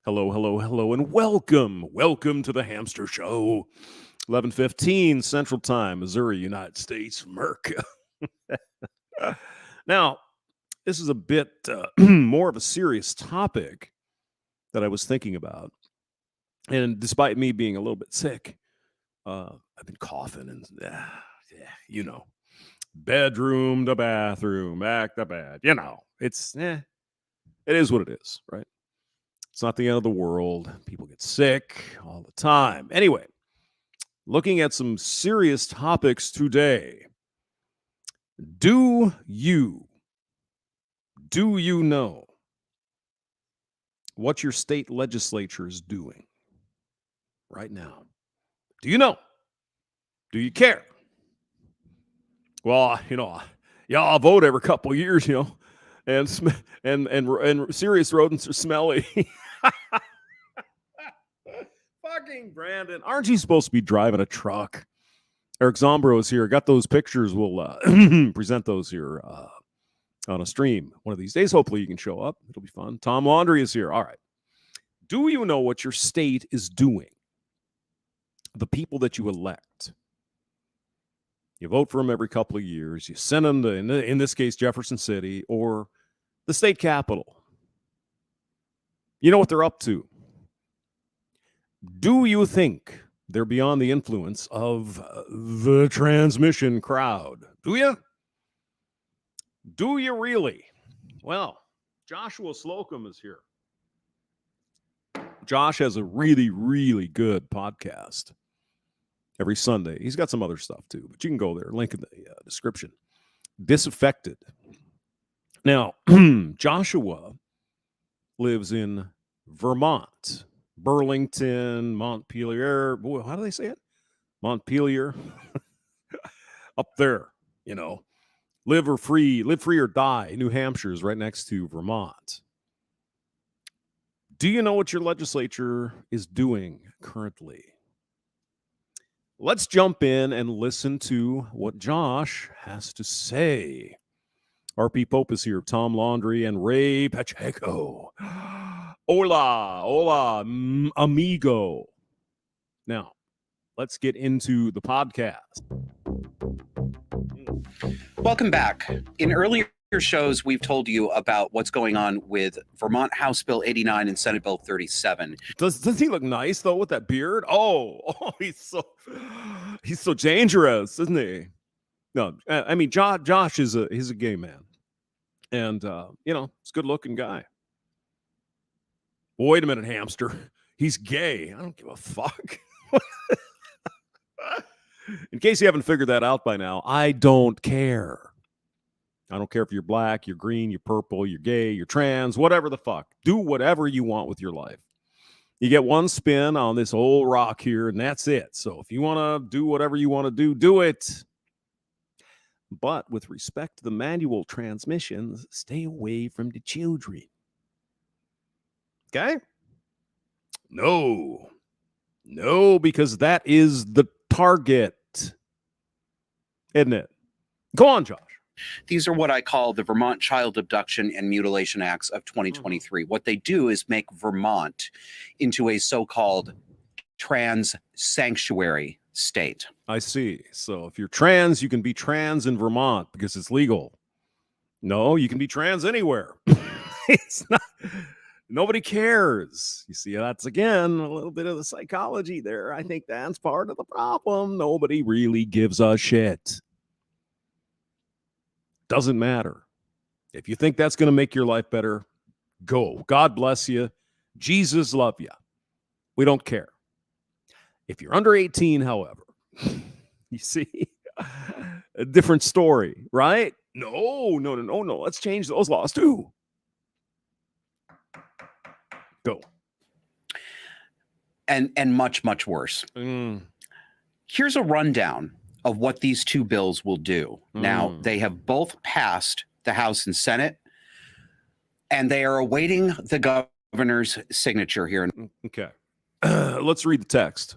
Hello, hello, hello, and welcome. Welcome to the Hamster Show. 11:15 Central Time, Missouri, United States, America. Now, this is a bit more of a serious topic that I was thinking about. And despite me being a little bit sick, I've been coughing and, bedroom to bathroom, back to bed. It is what it is, right? It's not the end of the world. People get sick all the time. Anyway, looking at some serious topics today. Do you know what your state legislature is doing right now? Do you know? Do you care? Well, I'll vote every couple of years, and serious rodents are smelly. Fucking Brandon, aren't you supposed to be driving a truck? Eric Zombro is here. Got those pictures. We'll present those here on a stream one of these days. Hopefully you can show up. It'll be fun. Tom Laundry is here. All right. Do you know what your state is doing? The people that you elect. You vote for them every couple of years. You send them to, in this case, Jefferson City or the state capitol. You know what they're up to. Do you think they're beyond the influence of the transmission crowd? Do you? Do you really? Well, Joshua Slocum is here. Josh has a really, really good podcast every Sunday. He's got some other stuff too, but you can go there. Link in the description. Disaffected. Now, Joshua lives in Vermont. Burlington, Montpelier. Boy, how do they say it? Montpelier. Up there, live free or die. New Hampshire is right next to Vermont. Do you know what your legislature is doing currently? Let's jump in and listen to what Josh has to say. RP Pope is here, Tom Laundry, and Ray Pacheco. Hola, amigo. Now, let's get into the podcast. Welcome back. In earlier shows, we've told you about what's going on with Vermont House Bill 89 and Senate Bill 37. Does he look nice, though, with that beard? Oh, he's so dangerous, isn't he? No, I mean, Josh is he's a gay man. And, he's a good-looking guy. Wait a minute, hamster. He's gay. I don't give a fuck. In case you haven't figured that out by now, I don't care. I don't care if you're black, you're green, you're purple, you're gay, you're trans, whatever the fuck. Do whatever you want with your life. You get one spin on this old rock here, and that's it. So if you want to do whatever you want to do, do it. But with respect to the manual transmissions, stay away from the children. Okay? No, because that is the target, isn't it? Go on, Josh. These are what I call the Vermont Child Abduction and Mutilation Acts of 2023. What they do is make Vermont into a so-called trans sanctuary state. I see. So if you're trans, you can be trans in Vermont because it's legal. No, you can be trans anywhere. It's not. Nobody cares. You see, that's, again, a little bit of the psychology there. I think that's part of the problem. Nobody really gives a shit. Doesn't matter. If you think that's going to make your life better, go. God bless you. Jesus love you. We don't care. If you're under 18, however, you see, a different story, right? No. Let's change those laws too. Go. And much, much worse. Here's a rundown of what these two bills will do. Now, they have both passed the House and Senate, and they are awaiting the governor's signature here. Okay. Let's read the text.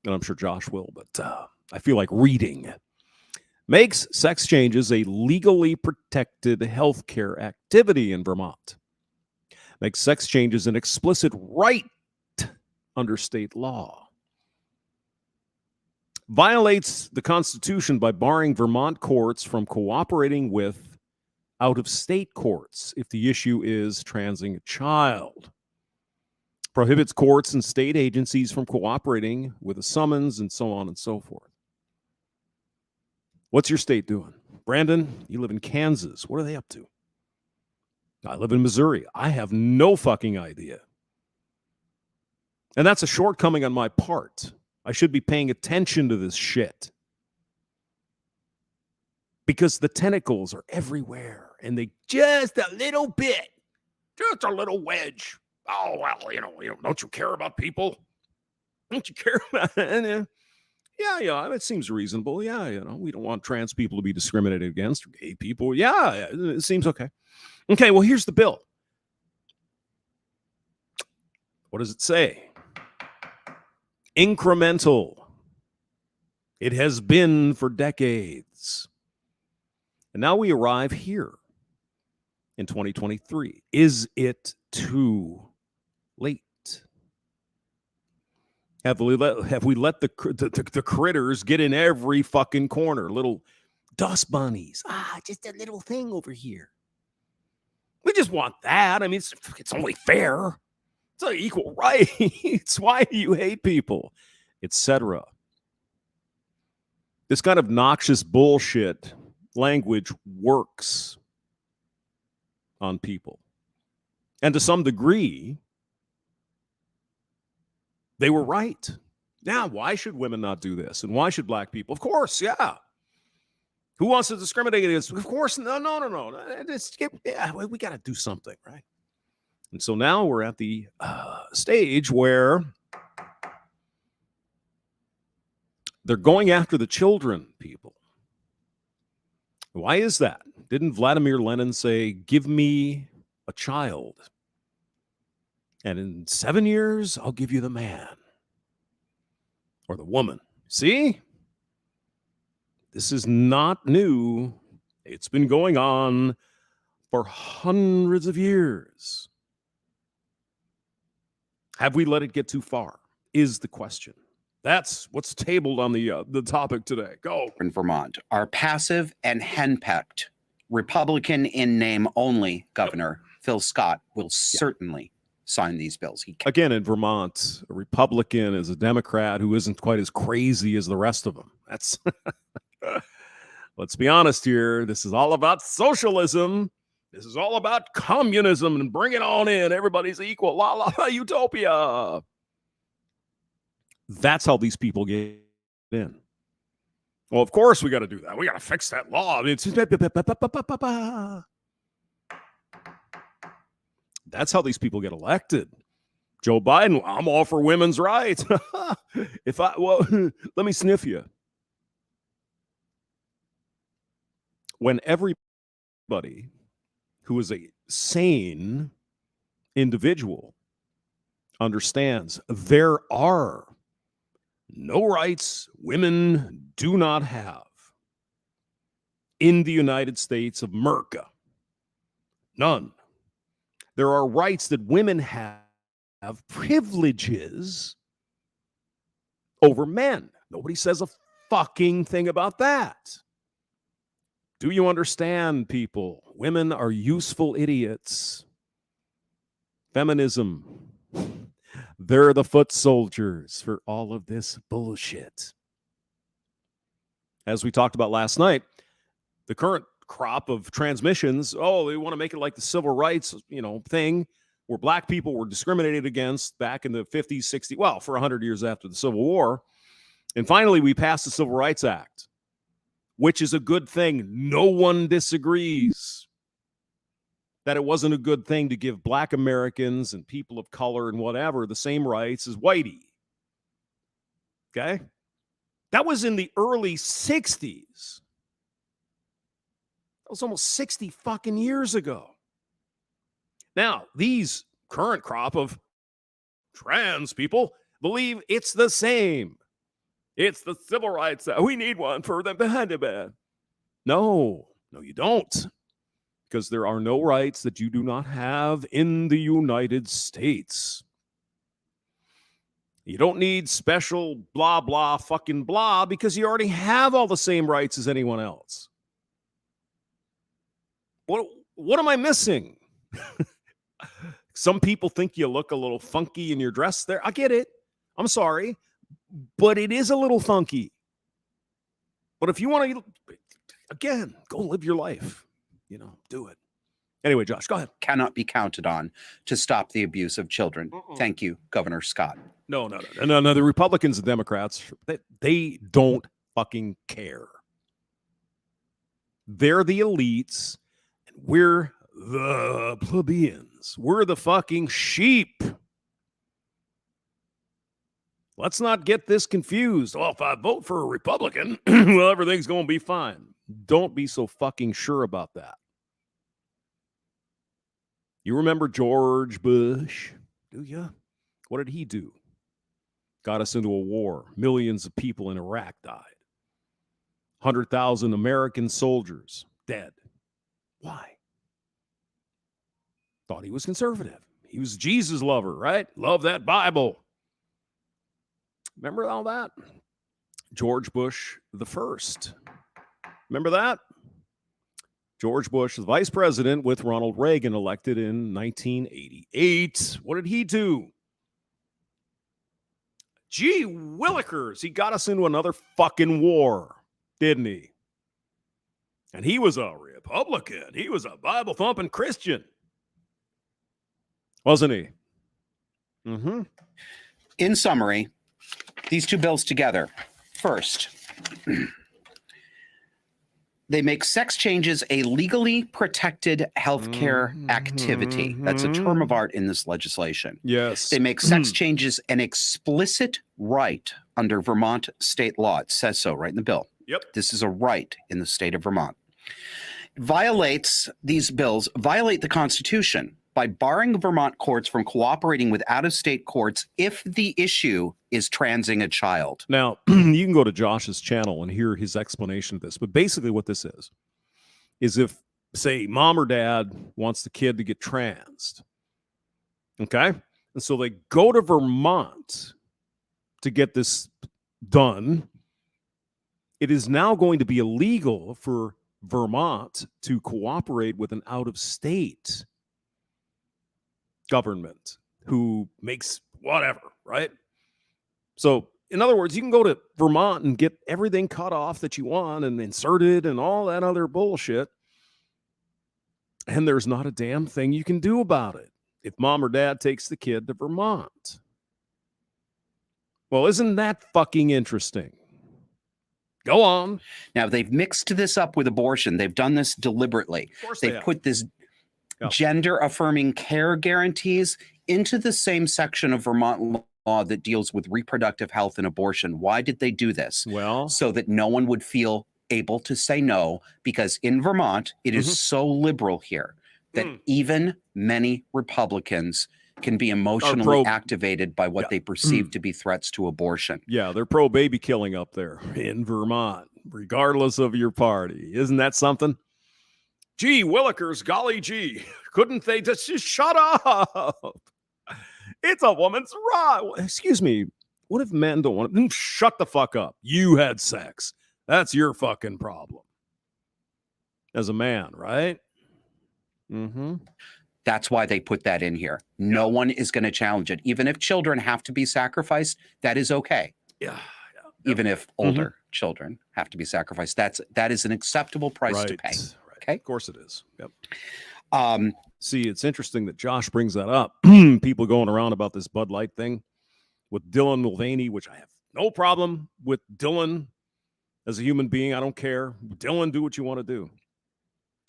And I'm sure Josh will, but I feel like reading. Makes sex changes a legally protected healthcare activity in Vermont. makes sex changes an explicit right under state law. Violates the Constitution by barring Vermont courts from cooperating with out-of-state courts if the issue is transing a child. Prohibits courts and state agencies from cooperating with a summons and so on and so forth. What's your state doing? Brandon, you live in Kansas. What are they up to? I live in Missouri. I have no fucking idea. And that's a shortcoming on my part. I should be paying attention to this shit. Because the tentacles are everywhere. And they just a little bit. Just a little wedge. Oh, well, don't you care about people? Don't you care about it? Yeah, it seems reasonable. Yeah, we don't want trans people to be discriminated against, or gay people. Yeah, it seems okay. Okay, well, here's the bill. What does it say? Incremental. It has been for decades. And now we arrive here in 2023. Is it too late? Have we let the critters get in every fucking corner? Little dust bunnies. Just a little thing over here. We just want that. I mean, it's only fair. It's like equal rights. Why do you hate people? Etc. This kind of noxious bullshit language works on people. And to some degree, they were right. Yeah, why should women not do this? And why should black people? Of course, yeah. Who wants to discriminate against? Of course, no. We got to do something, right? And so now we're at the stage where they're going after the children, people. Why is that? Didn't Vladimir Lenin say, give me a child, and in 7 years, I'll give you the man or the woman? See? This is not new. It's been going on for hundreds of years. Have we let it get too far? Is the question. That's what's tabled on the topic today. Go. In Vermont, our passive and henpecked Republican in name only governor, Phil Scott, will certainly sign these bills. Again, in Vermont, a Republican is a Democrat who isn't quite as crazy as the rest of them. That's let's be honest here. This is all about socialism. This is all about communism, and bring it on in. Everybody's equal. La la utopia. That's how these people get in. Well, of course we got to do that. We got to fix that law. I mean, that's how these people get elected. Joe Biden, I'm all for women's rights. Let me sniff you. When everybody who is a sane individual understands there are no rights women do not have in the United States of America. None. There are rights that women have privileges over men. Nobody says a fucking thing about that. Do you understand, people? Women are useful idiots. Feminism. They're the foot soldiers for all of this bullshit. As we talked about last night, the current crop of transmissions, they want to make it like the civil rights, thing where black people were discriminated against back in the 50s, 60s, for 100 years after the Civil War. And finally, we passed the Civil Rights Act, which is a good thing. No one disagrees that it wasn't a good thing to give black Americans and people of color and whatever the same rights as whitey. Okay? That was in the early 60s. That was almost 60 fucking years ago. Now, these current crop of trans people believe it's the same. It's the civil rights. We need one for them. No, you don't. because there are no rights that you do not have in the United States. You don't need special blah, blah, fucking blah, because you already have all the same rights as anyone else. What am I missing? Some people think you look a little funky in your dress there. I get it. I'm sorry. But it is a little funky. But if you want to, again, go live your life. Do it. Anyway, Josh, go ahead. Cannot be counted on to stop the abuse of children. Thank you, Governor Scott. No. The Republicans and Democrats, they don't fucking care. They're the elites, and we're the plebeians. We're the fucking sheep. Let's not get this confused. Well, if I vote for a Republican, well, everything's going to be fine. Don't be so fucking sure about that. You remember George Bush, do you? What did he do? Got us into a war. Millions of people in Iraq died. 100,000 American soldiers dead. Why? Thought he was conservative. He was a Jesus lover, right? Love that Bible. Remember all that? George Bush the first. Remember that? George Bush, the vice president, with Ronald Reagan elected in 1988. What did he do? Gee willikers, he got us into another fucking war, didn't he? And he was a Republican. He was a Bible-thumping Christian. Wasn't he? Mm-hmm. In summary, these two bills together. First, they make sex changes a legally protected healthcare activity. That's a term of art in this legislation. Yes. They make sex changes an explicit right under Vermont state law. It says so right in the bill. Yep. This is a right in the state of Vermont. These bills violate the Constitution by barring Vermont courts from cooperating with out-of-state courts if the issue is transing a child. Now, you can go to Josh's channel and hear his explanation of this. But basically what this is if, say, mom or dad wants the kid to get transed, okay? And so they go to Vermont to get this done. It is now going to be illegal for Vermont to cooperate with an out-of-state government who makes whatever, right? So, in other words, you can go to Vermont and get everything cut off that you want and inserted and all that other bullshit, and there's not a damn thing you can do about it if mom or dad takes the kid to Vermont. Well, isn't that fucking interesting? Go on. Now, they've mixed this up with abortion. They've done this deliberately. Of course They've put this gender-affirming care guarantees into the same section of Vermont law that deals with reproductive health and abortion. Why did they do this? Well, so that no one would feel able to say no, because in Vermont, it is so liberal here that even many Republicans can be emotionally activated by what they perceive to be threats to abortion. Yeah, they're pro-baby killing up there in Vermont, regardless of your party. Isn't that something? Gee, willikers, golly gee, couldn't they just shut up? It's a woman's right. Excuse me, what if men don't want to? Shut the fuck up. You had sex. That's your fucking problem. As a man, right? Mm-hmm. That's why they put that in here. No one is going to challenge it. Even if children have to be sacrificed, that is okay. Yeah. Even if older children have to be sacrificed, that is an acceptable price to pay. Right. Okay. Of course it is. Yep. Um, See, it's interesting that Josh brings that up. People going around about this Bud Light thing with Dylan Mulvaney, which I have no problem with Dylan as a human being. I don't care. Dylan, do what you want to do.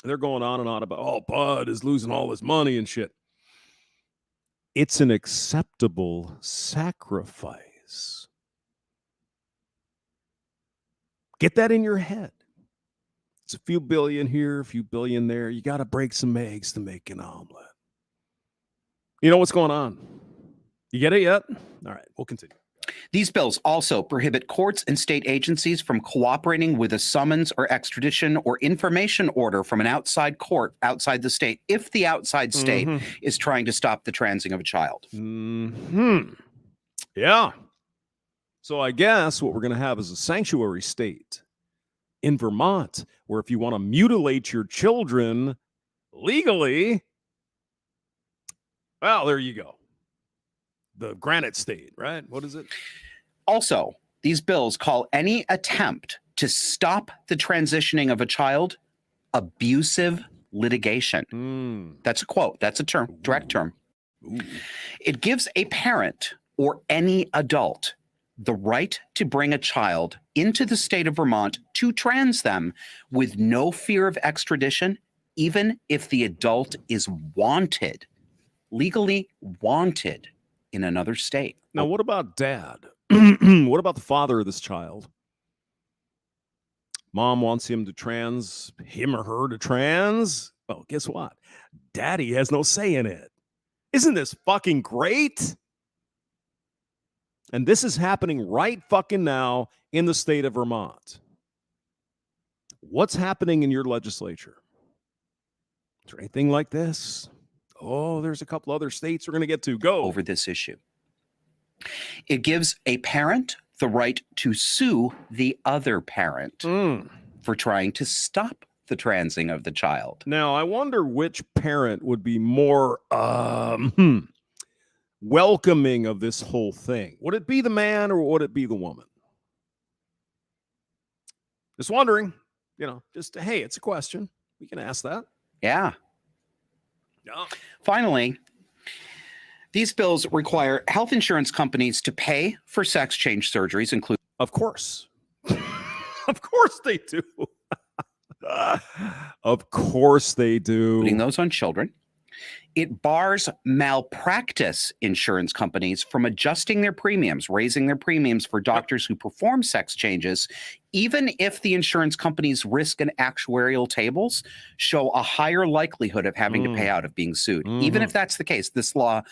And they're going on and on about, oh, Bud is losing all his money and shit. It's an acceptable sacrifice. Get that in your head. It's a few billion here, a few billion there. You got to break some eggs to make an omelet. You know what's going on? You get it yet? All right, we'll continue. These bills also prohibit courts and state agencies from cooperating with a summons or extradition or information order from an outside court outside the state if the outside state is trying to stop the transing of a child. Yeah. So I guess what we're going to have is a sanctuary state in Vermont, where if you want to mutilate your children legally, well, there you go. The Granite State, right? What is it? Also, these bills call any attempt to stop the transitioning of a child abusive litigation. That's a quote. That's a term, direct term. It gives a parent or any adult the right to bring a child into the state of Vermont to trans them with no fear of extradition, even if the adult is wanted, legally wanted in another state. Now, what about dad? What about the father of this child? Mom wants him or her to trans. Well, guess what? Daddy has no say in it. Isn't this fucking great? And this is happening right fucking now in the state of Vermont. What's happening in your legislature? Is there anything like this? Oh, there's a couple other states we're going to get to. Go. Over this issue. It gives a parent the right to sue the other parent for trying to stop the transing of the child. Now, I wonder which parent would be more welcoming of this whole thing. Would it be the man or would it be the woman? Just wondering, hey, it's a question. We can ask that. Yeah. Finally, these bills require health insurance companies to pay for sex change surgeries, including... Of course. Of course they do. Of course they do. Putting those on children. It bars malpractice insurance companies from adjusting their premiums, raising their premiums for doctors who perform sex changes, even if the insurance company's risk and actuarial tables show a higher likelihood of having to pay out of being sued. Even if that's the case, this law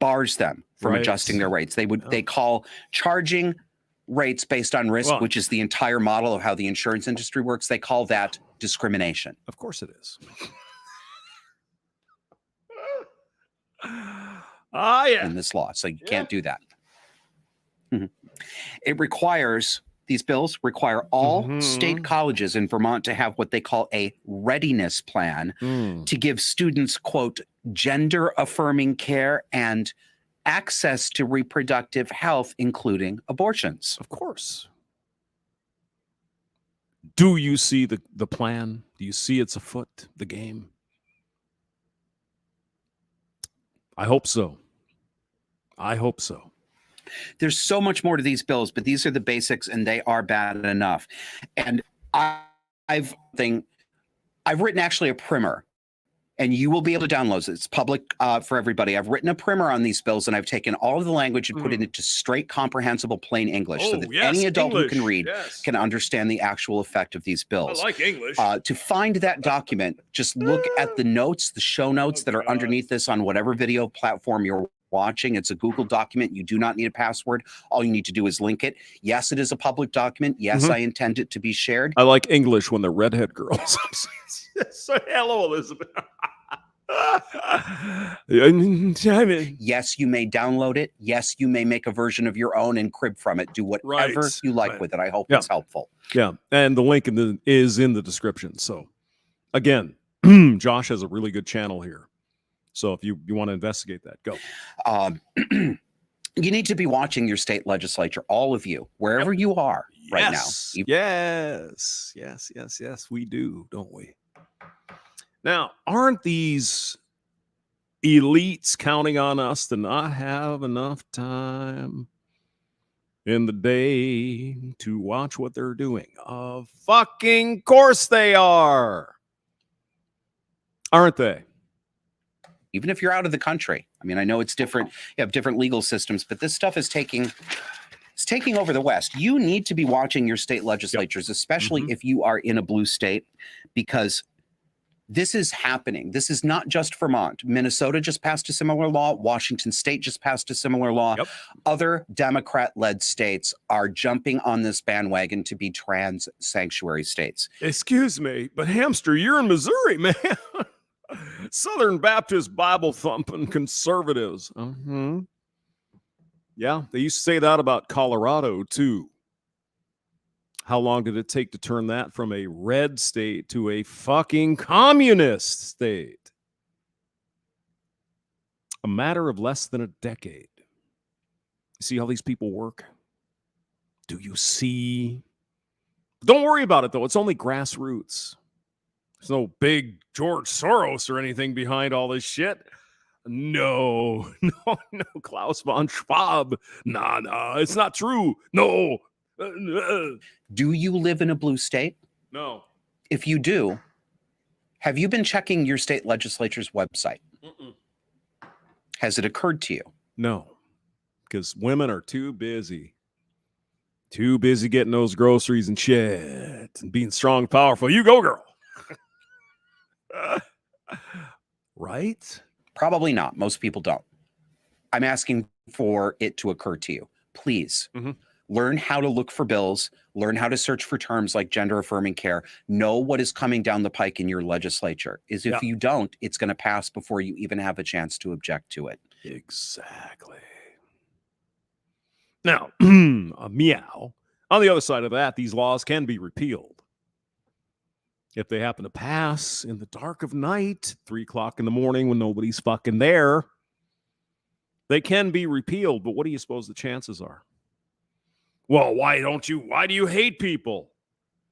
bars them from adjusting their rates. They call charging rates based on risk, which is the entire model of how the insurance industry works. They call that discrimination. Of course it is. In this law. So you can't do that. These bills require all state colleges in Vermont to have what they call a readiness plan to give students, quote, gender affirming care and access to reproductive health, including abortions. Of course. Do you see the plan? Do you see it's afoot, the game? I hope so. I hope so. There's so much more to these bills, but these are the basics, and they are bad enough. And I've written actually a primer, and you will be able to download it. It's public for everybody. I've written a primer on these bills, and I've taken all of the language and put it into straight, comprehensible, plain English, so that any adult who can read can understand the actual effect of these bills. I like English. To find that document, just look at the notes, the show notes that are underneath this on whatever video platform you're watching. It's a Google document. You do not need a password. All you need to do is link it. Yes, it is a public document. Yes, I intend it to be shared. I like English when they're redhead girls. So, hello, Elizabeth. Yes, you may download it. Yes, you may make a version of your own and crib from it. Do whatever you like with it. I hope it's helpful. Yeah, and the link is in the description. So, again, Josh has a really good channel here. So if you want to investigate that, go. You need to be watching your state legislature, all of you, wherever you are right now. Yes, we do, don't we? Now, aren't these elites counting on us to not have enough time in the day to watch what they're doing? Of fucking course they are. Aren't they? Even if you're out of the country. I mean, I know it's different. You have different legal systems, but this stuff is taking over the West. You need to be watching your state legislatures, especially if you are in a blue state, because This is happening. This is not just Vermont. Minnesota just passed a similar law. Washington State just passed a similar law. Yep. Other Democrat-led states are jumping on this bandwagon to be trans sanctuary states. Excuse me, but Hamster, you're in Missouri, man. Southern Baptist Bible thumping conservatives. Yeah, they used to say that about Colorado too. How long did it take to turn that from a red state to a fucking communist state? A matter of less than a decade. You see how these people work? Do you see? Don't worry about it, though. It's only grassroots. There's no big George Soros or anything behind all this shit. No, Klaus von Schwab. Nah, it's not true. No. Do you live in a blue state? No. If you do, have you been checking your state legislature's website? Has it occurred to you? No, because women are too busy. Too busy getting those groceries and shit and being strong, powerful. You go, girl. Right? Probably not. Most people don't. I'm asking for it to occur to you. Please. Learn how to look for bills, learn how to search for terms like gender affirming care, know what is coming down the pike in your legislature. If you don't, it's going to pass before you even have a chance to object to it. Exactly. Now, meow. On the other side of that, these laws can be repealed. If they happen to pass in the dark of night, 3 o'clock in the morning when nobody's fucking there, they can be repealed. But what do you suppose the chances are? Well, why do you hate people?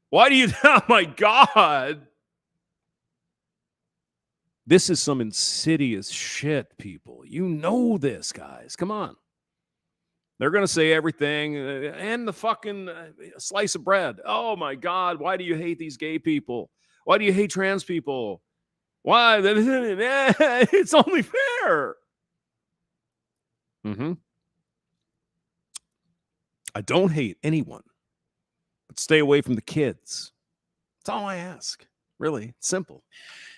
Why do you, oh my God. This is some insidious shit, people. You know this, guys. Come on. They're going to say everything and the fucking slice of bread. Oh my God. Why do you hate these gay people? Why do you hate trans people? Why? It's only fair. I don't hate anyone, but stay away from the kids. That's all I ask. Really, it's simple.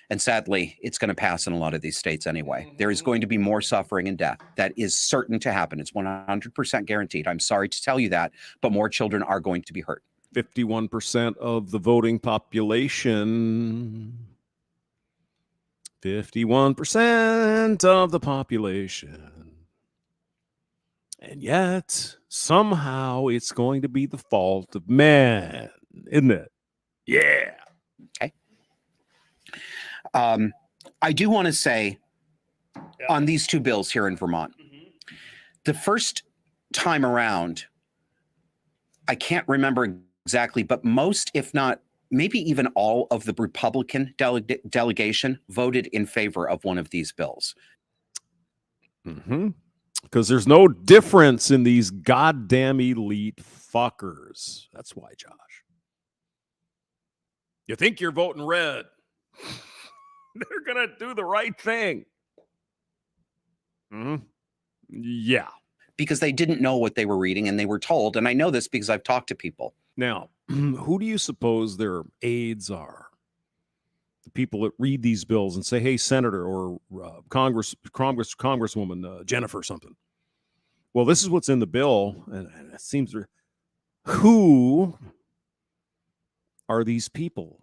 And sadly, it's going to pass in a lot of these states anyway. There is going to be more suffering and death. That is certain to happen. It's 100% guaranteed. I'm sorry to tell you that, but more children are going to be hurt. 51% of the voting population. 51% of the population. And yet, somehow, it's going to be the fault of man, isn't it? Yeah. Okay. I do want to say on these two bills here in Vermont, the first time around, I can't remember exactly, but most, if not maybe even all of the Republican delegation voted in favor of one of these bills. Because there's no difference in these goddamn elite fuckers. That's why, Josh. You think you're voting red. They're going to do the right thing. Yeah. Because they didn't know what they were reading and they were told. And I know this because I've talked to people. Now, who do you suppose their aides are? The people that read these bills and say, hey, Senator or Congresswoman Jennifer something. Well, this is what's in the bill. And it seems, who are these people?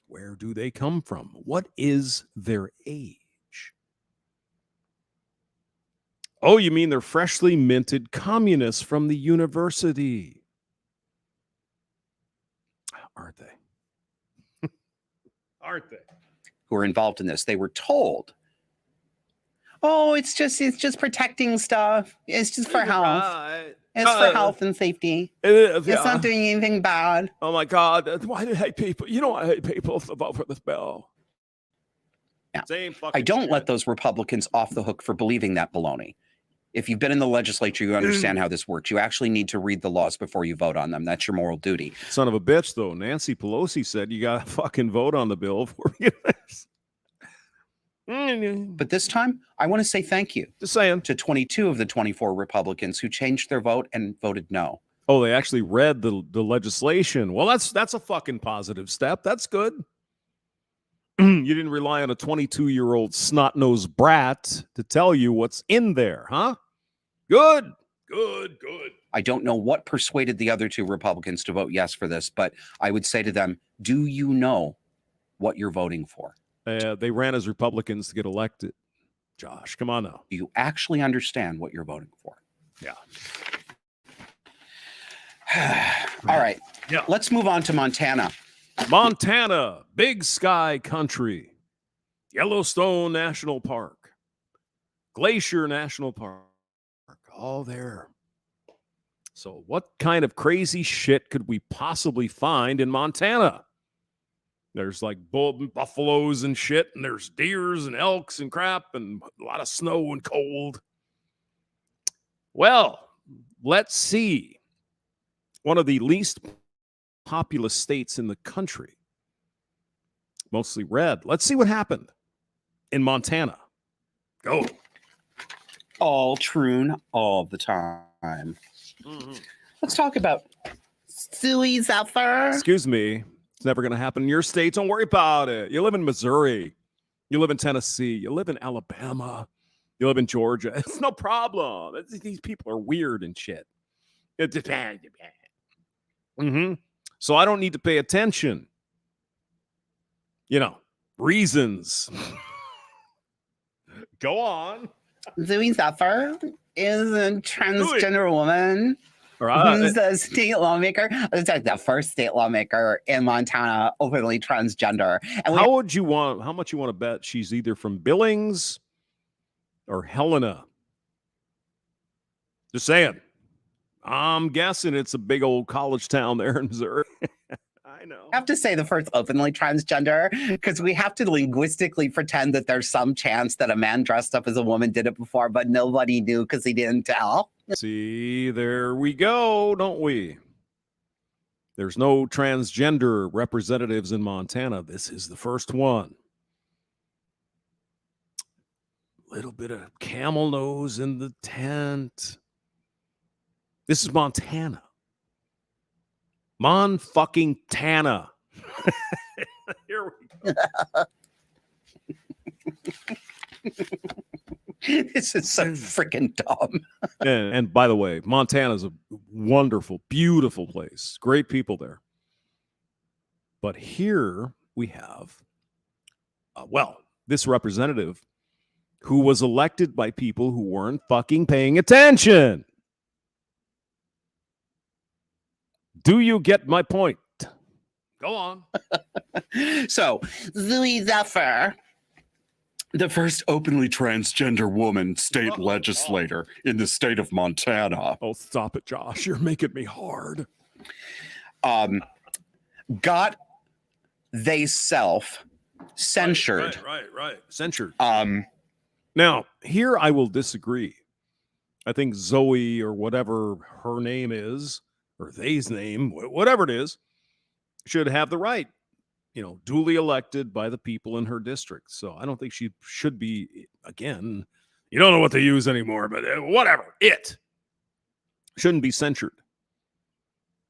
Where do they come from? What is their age? Oh, you mean they're freshly minted communists from the university? Aren't they? Aren't they? Who are involved in this. They were told, oh, it's just protecting stuff. It's just for health. It's for health and safety. It's not doing anything bad. Oh my God. Why do you hate people? You know I hate people to vote for this bill. Now, I don't let those Republicans off the hook for believing that baloney. If you've been in the legislature, you understand how this works. You actually need to read the laws before you vote on them. That's your moral duty. Son of a bitch, though. Nancy Pelosi said you got to fucking vote on the bill before you get this. But this time, I want to say thank you. Just saying. To 22 of the 24 Republicans who changed their vote and voted no. Oh, they actually read the legislation. Well, that's a fucking positive step. That's good. You didn't rely on a 22-year-old snot-nosed brat to tell you what's in there, huh? Good. I don't know what persuaded the other two Republicans to vote yes for this, but I would say to them, do you know what you're voting for? They ran as Republicans to get elected. Josh, come on now. Do you actually understand what you're voting for? Yeah. All right. Yeah. Let's move on to Montana. Montana, Big Sky Country, Yellowstone National Park, Glacier National Park, all there. So what kind of crazy shit could we possibly find in Montana? There's like buffaloes and shit, and there's deers and elks and crap, and a lot of snow and cold. Well, let's see. One of the least populous states in the country, mostly red. Let's see what happened in Montana. Go. All troon all the time. Let's talk about Suey Zephyr. Excuse me. It's never going to happen in your state. Don't worry about it. You live in Missouri. You live in Tennessee. You live in Alabama. You live in Georgia. It's no problem. These people are weird and shit. So I don't need to pay attention. You know, reasons. Go on. Suey Zephyr is a transgender woman. Right. Who's the state lawmaker? It's like the first state lawmaker in Montana openly transgender. And how much you want to bet she's either from Billings or Helena? Just saying. I'm guessing it's a big old college town there in Missouri. I know. I have to say the first openly transgender because we have to linguistically pretend that there's some chance that a man dressed up as a woman did it before, but nobody knew because he didn't tell. See, there we go, don't we? There's no transgender representatives in Montana. This is the first one. Little bit of camel nose in the tent. This is Montana. Mon-fucking-Tana. Here we go. This is so freaking dumb. And by the way, Montana is a wonderful, beautiful place. Great people there. But here we have, this representative who was elected by people who weren't fucking paying attention. Do you get my point? Go on. So, Suey Zephyr, the first openly transgender woman state legislator in the state of Montana. Oh, stop it, Josh. You're making me hard. Got they self censured. Right. Censured. Now, here I will disagree. I think Zoe or whatever her name is, or they's name, whatever it is, should have the right, duly elected by the people in her district. So I don't think she should be, again, you don't know what to use anymore, but whatever. It shouldn't be censured.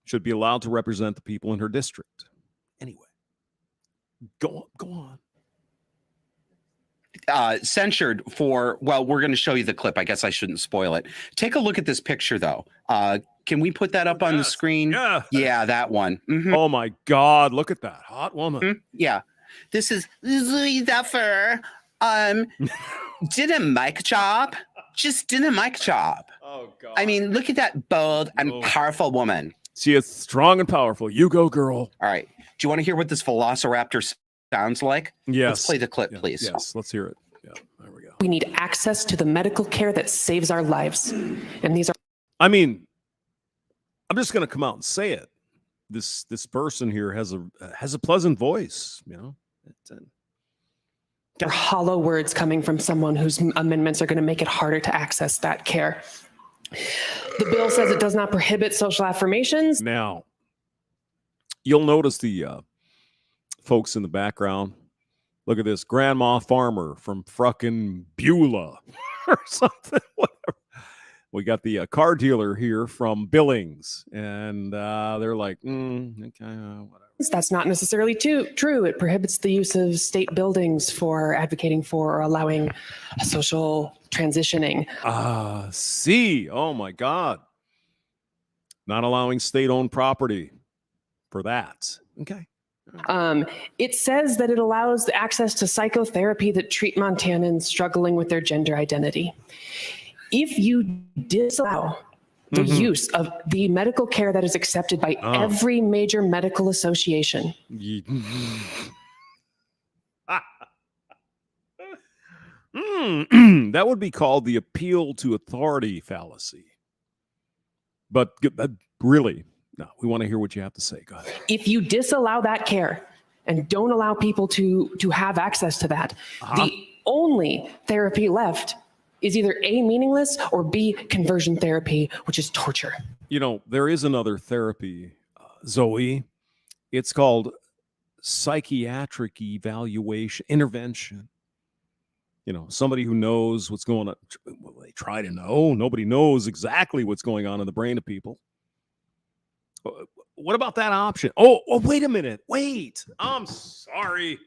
Should be allowed to represent the people in her district. Anyway, go on. Censured for, we're going to show you the clip. I guess I shouldn't spoil it. Take a look at this picture, though. Can we put that up on the screen? Yeah, that one. Mm-hmm. Oh, my God. Look at that. Hot woman. Mm-hmm. Yeah. This is Suey Zephyr. Did a mic job. Just did a mic job. Oh, God. I mean, look at that bold and powerful woman. She is strong and powerful. You go, girl. All right. Do you want to hear what this velociraptor sounds like? Yes. Let's play the clip, please. Yes, let's hear it. Yeah, there we go. We need access to the medical care that saves our lives. And these are... I mean, I'm just going to come out and say it. This person here has a pleasant voice, They're hollow words coming from someone whose amendments are going to make it harder to access that care. The bill says it does not prohibit social affirmations. Now, you'll notice the folks in the background. Look at this Grandma Farmer from frickin' Beulah or something. Whatever. We got the car dealer here from Billings, and they're like, okay, whatever. That's not necessarily true. It prohibits the use of state buildings for advocating for or allowing a social transitioning. See, oh my God. Not allowing state-owned property for that. Okay. It says that it allows the access to psychotherapy that treat Montanans struggling with their gender identity. If you disallow the use of the medical care that is accepted by every major medical association, that would be called the appeal to authority fallacy. But really, no, we want to hear what you have to say. Go ahead. if you disallow that care and don't allow people to have access to that, the only therapy left is either A, meaningless, or B, conversion therapy, which is torture. You know, there is another therapy, Zoe. It's called psychiatric evaluation intervention. You know, somebody who knows what's going on. Well, they try to know. Nobody knows exactly what's going on in the brain of people. What about that option? Oh, wait a minute. Wait. I'm sorry.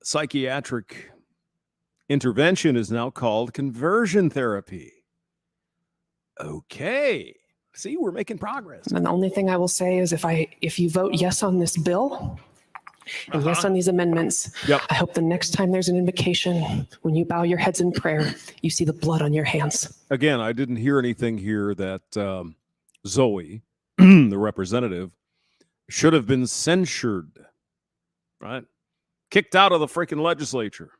Psychiatric intervention is now called conversion therapy. Okay. See, we're making progress. And the only thing I will say is if you vote yes on this bill and yes on these amendments, I hope the next time there's an invocation, when you bow your heads in prayer, you see the blood on your hands. Again, I didn't hear anything here that Zoe, the representative, should have been censured, right? Kicked out of the freaking legislature.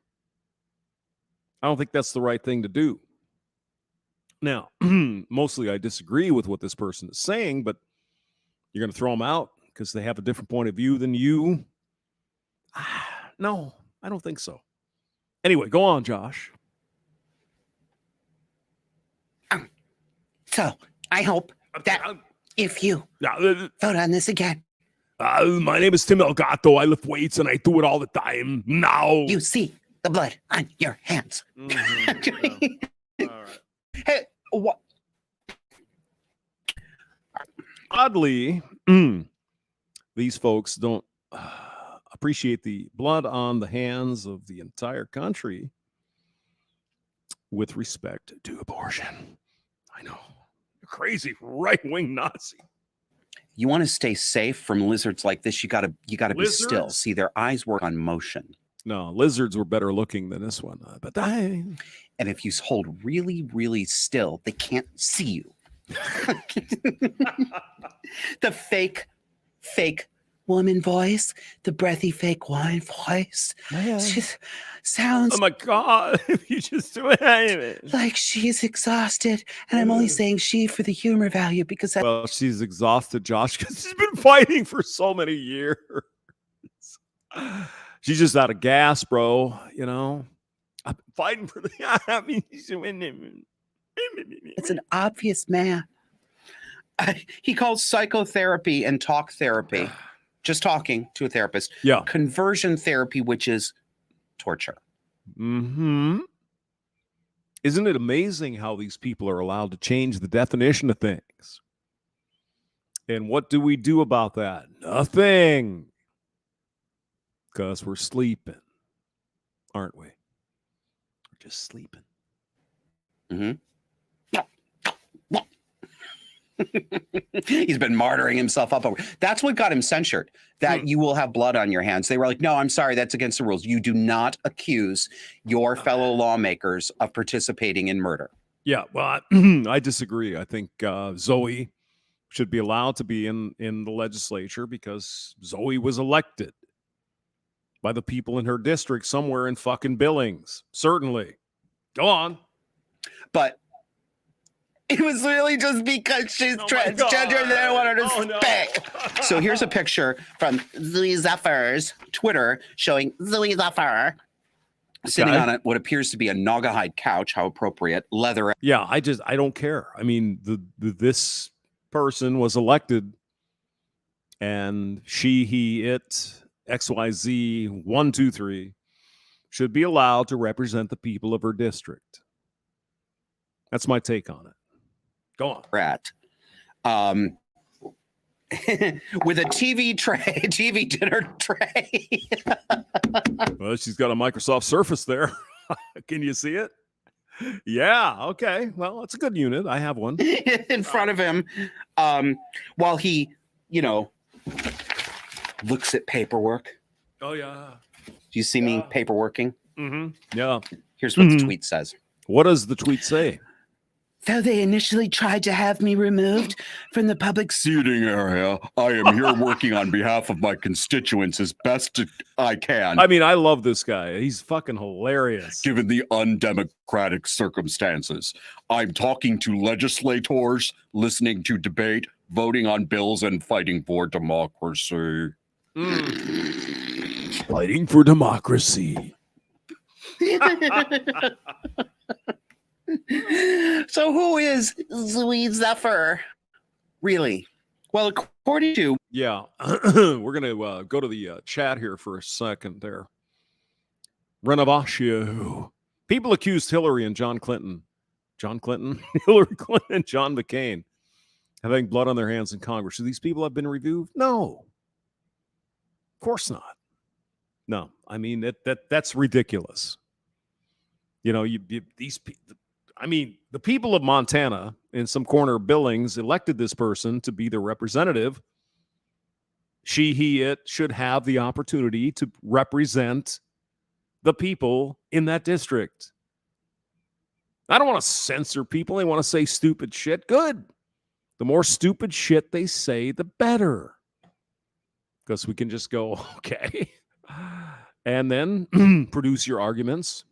I don't think that's the right thing to do. Now, mostly I disagree with what this person is saying, but you're going to throw them out because they have a different point of view than you? No, I don't think so. Anyway, go on, Josh. So I hope that if you vote on this again, my name is Tim Elgato. I lift weights and I do it all the time. Now you see the blood on your hands. All right. Hey, what? Oddly, these folks don't appreciate the blood on the hands of the entire country with respect to abortion. I know. You're crazy right-wing Nazi. You want to stay safe from lizards like this, you gotta be still. See, their eyes work on motion. No, lizards were better looking than this one. And if you hold really, really still, they can't see you. The fake woman voice, the breathy fake woman voice. She sounds. Oh my God! You just do it like she's exhausted, and I'm only saying she for the humor value because. Well, she's exhausted, Josh, because she's been fighting for so many years. She's just out of gas, bro. You know, I'm fighting for the. It's an obvious man. He calls psychotherapy and talk therapy, just talking to a therapist. Yeah. Conversion therapy, which is torture. Isn't it amazing how these people are allowed to change the definition of things? And what do we do about that? Nothing. Because we're sleeping, aren't we? We're just sleeping. He's been martyring himself up over. That's what got him censured, that you will have blood on your hands. They were like, no, I'm sorry, that's against the rules. You do not accuse your fellow lawmakers of participating in murder. Yeah, well, I disagree. I think Zoe should be allowed to be in the legislature because Zoe was elected by the people in her district somewhere in fucking Billings. Certainly. Go on. But it was really just because she's transgender and they don't want her to speak. No. So here's a picture from Zoe Zephyr's Twitter showing Zoe Zephyr sitting on what appears to be a Naugahyde couch. How appropriate. Leather. Yeah, I don't care. I mean, this person was elected and she, he, it, XYZ, 1, 2, 3 should be allowed to represent the people of her district. That's my take on it. Go on. Rat. With a TV dinner tray. Well, she's got a Microsoft Surface there. Can you see it? Yeah. Okay. Well, it's a good unit. I have one In front of him, while he, looks at paperwork. Oh yeah. Do you see me paperworking? Mm-hmm. Yeah. Here's what the tweet says. What does the tweet say? Though they initially tried to have me removed from the public seating area, I am here working on behalf of my constituents as best I can. I mean, I love this guy. He's fucking hilarious. Given the undemocratic circumstances, I'm talking to legislators, listening to debate, voting on bills, and fighting for democracy. Fighting for democracy. So who is Zooey Zephyr? Really? Well, according to... Yeah. We're going to go to the chat here for a second there. Renovatio. People accused Hillary and Hillary Clinton and John McCain having blood on their hands in Congress. Do these people have been reviewed? No. Of course not. No. I mean, that's ridiculous. These people... I mean, the people of Montana in some corner of Billings elected this person to be their representative. It should have the opportunity to represent the people in that district. I don't want to censor people. They want to say stupid shit. Good. The more stupid shit they say, the better. Because we can just go, okay. And then produce your arguments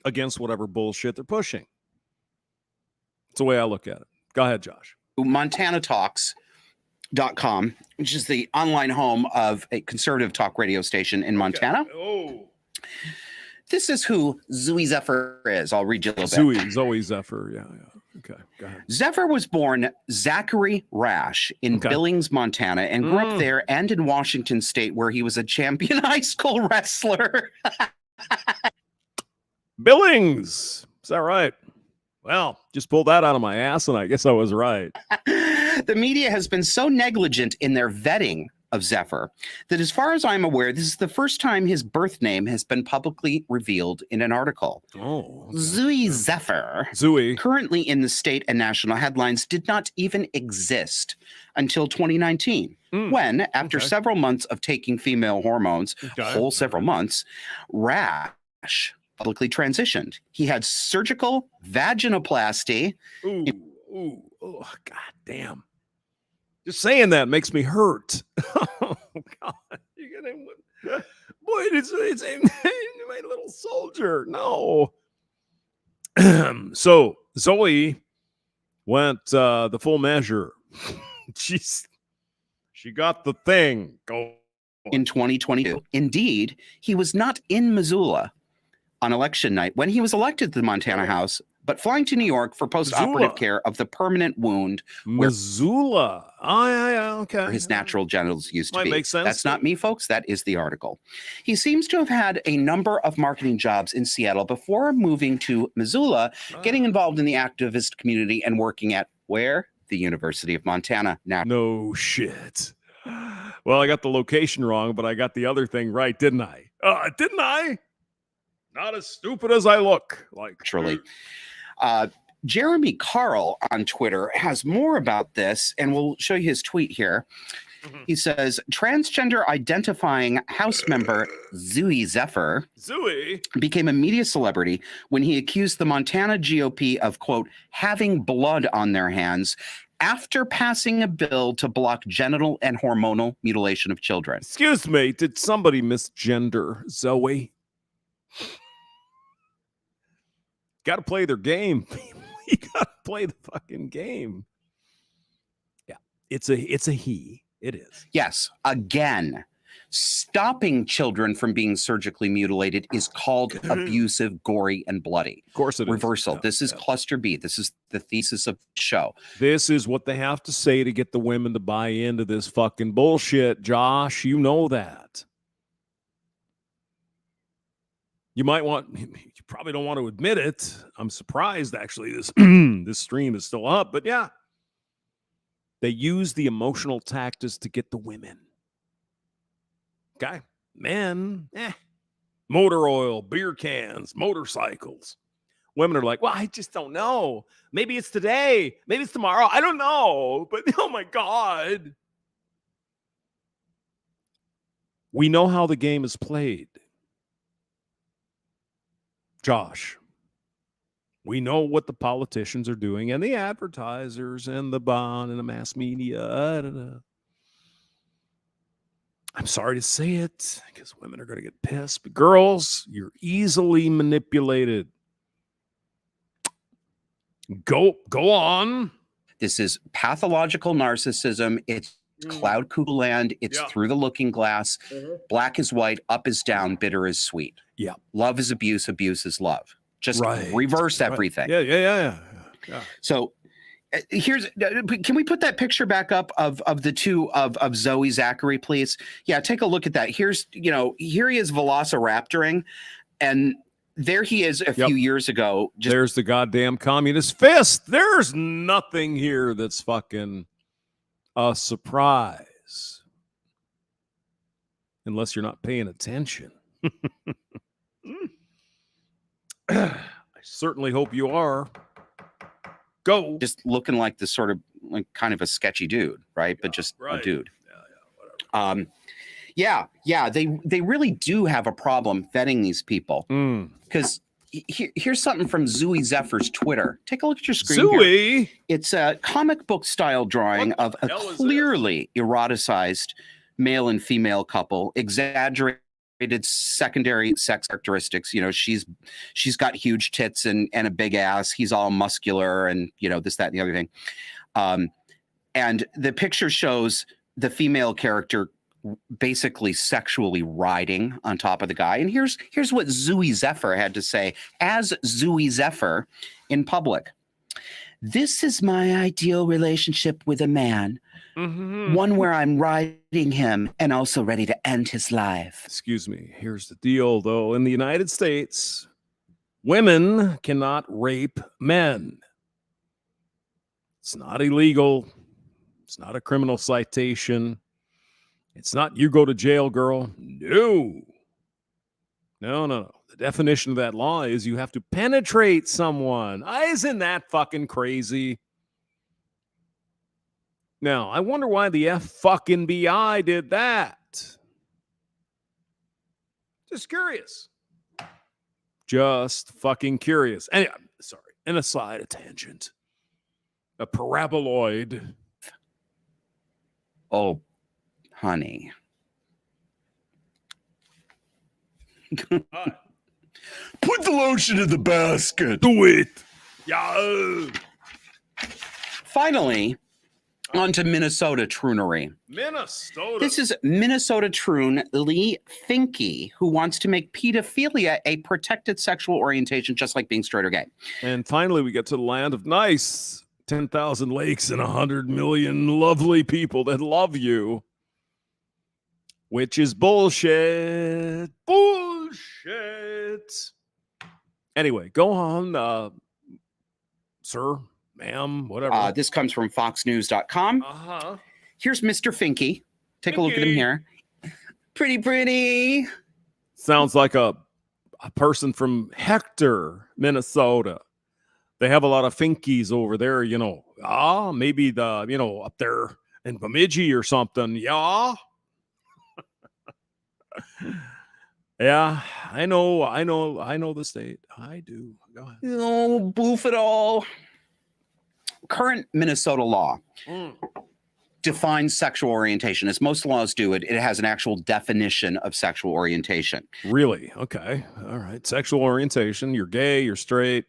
against whatever bullshit they're pushing. It's the way I look at it. Go ahead, Josh. MontanaTalks.com, which is the online home of a conservative talk radio station in Montana. Okay. Oh. This is who Zooey Zephyr is. I'll read you a little bit. Zoe Zephyr. Yeah. Okay, go ahead. Zephyr was born Zachary Rash in Billings, Montana, and grew up there and in Washington State, where he was a champion high school wrestler. Billings. Is that right? Well, just pulled that out of my ass, and I guess I was right. The media has been so negligent in their vetting of Zephyr that, as far as I'm aware, this is the first time his birth name has been publicly revealed in an article. Oh. Okay. Zooey Zephyr, currently in the state and national headlines, did not even exist until 2019, when, after several months of taking female hormones, several months, Rash publicly transitioned. He had surgical vaginoplasty. Oh, God damn. Just saying that makes me hurt. Oh, God. You're gonna, boy, it's my little soldier. No. So Zoe went the full measure. She got the thing going. In 2022. Indeed, he was not in Missoula on election night when he was elected to the Montana House, but flying to New York for post-operative care of the permanent wound Missoula. Okay. Where his natural genitals used to be. Make sense. That's not me, folks. That is the article. He seems to have had a number of marketing jobs in Seattle before moving to Missoula, getting involved in the activist community and working at where? The University of Montana. No shit. Well, I got the location wrong, but I got the other thing right, didn't I? Didn't I? Not as stupid as I look. Truly. Jeremy Carl on Twitter has more about this, and we'll show you his tweet here. He says, transgender identifying House member Zooey Zephyr became a media celebrity when he accused the Montana GOP of, quote, having blood on their hands after passing a bill to block genital and hormonal mutilation of children. Excuse me, did somebody misgender Zoe? Got to play their game. You got to play the fucking game. Yeah, it's a he. It is. Yes. Again, stopping children from being surgically mutilated is called abusive, gory, and bloody. Of course it is. Reversal. This is cluster B. This is the thesis of the show. This is what they have to say to get the women to buy into this fucking bullshit, Josh. You know that. You probably don't want to admit it. I'm surprised, actually, this this stream is still up. But yeah, they use the emotional tactics to get the women. Okay. Men, motor oil, beer cans, motorcycles. Women are like, well, I just don't know. Maybe it's today. Maybe it's tomorrow. I don't know. But oh my God. We know how the game is played. Josh, we know what the politicians are doing and the advertisers and the bond and the mass media. I'm sorry to say it because women are going to get pissed. But girls, you're easily manipulated. Go on. This is pathological narcissism. It's cloud cuckoo land. It's through the looking glass. Black is white, up is down, bitter is sweet. Yeah. Love is abuse, abuse is love. Just reverse everything. Yeah. So can we put that picture back up of the two of Zoe Zachary, please? Yeah, take a look at that. Here he is velociraptoring, and there he is a few years ago. There's the goddamn communist fist. There's nothing here that's fucking a surprise. Unless you're not paying attention. I certainly hope you are. Go. Just looking like this sort of like kind of a sketchy dude, right? But just a dude. Whatever. They really do have a problem vetting these people. Because here's something from Zooey Zephyr's Twitter. Take a look at your screen. Zooey? Here. It's a comic book style drawing of a clearly eroticized male and female couple, exaggerated secondary sex characteristics. She's got huge tits and a big ass. He's all muscular and this, that, and the other thing. And the picture shows the female character basically sexually riding on top of the guy. And here's what Zooey Zephyr had to say as Zooey Zephyr in public. This is my ideal relationship with a man. One where I'm riding him and also ready to end his life. Excuse me. Here's the deal, though. In the United States, women cannot rape men. It's not illegal. It's not a criminal citation. It's not you go to jail, girl. No. The definition of that law is you have to penetrate someone. Isn't that fucking crazy? Now, I wonder why the F-fucking-B-I did that. Just curious. Just fucking curious. Anyway, sorry. An aside, a tangent. A paraboloid. Oh, honey. Put the lotion in the basket. Do it. Yeah. Finally, on to Minnesota troonery. Minnesota. This is Minnesota troon Lee Finke, who wants to make pedophilia a protected sexual orientation, just like being straight or gay. And finally, we get to the land of nice. 10,000 lakes and 100 million lovely people that love you. Which is bullshit. Bullshit. Anyway, go on, sir, ma'am, whatever. This comes from foxnews.com. Here's Mr. Finke. Take a look at him here. Pretty. Sounds like a person from Hector, Minnesota. They have a lot of Finkies over there, maybe up there in Bemidji or something. Yeah. Yeah, I know the state. I do. Go ahead. Oh, boof it all. Current Minnesota law defines sexual orientation. As most laws do, it has an actual definition of sexual orientation. Really? Okay. All right. Sexual orientation. You're gay, you're straight,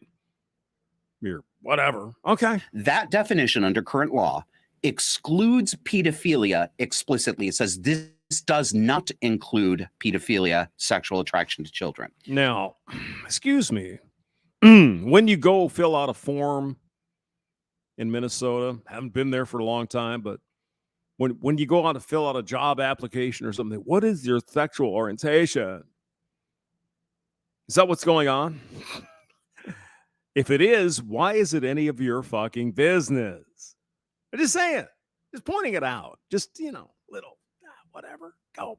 you're whatever. Okay. That definition under current law excludes pedophilia explicitly. It says this does not include pedophilia, sexual attraction to children. Now, excuse me, when you go fill out a form in Minnesota, haven't been there for a long time, but when you go out to fill out a job application or something, what is your sexual orientation? Is that what's going on? If it is, why is it any of your fucking business? I'm just saying, just pointing it out. Just, little, whatever. Go.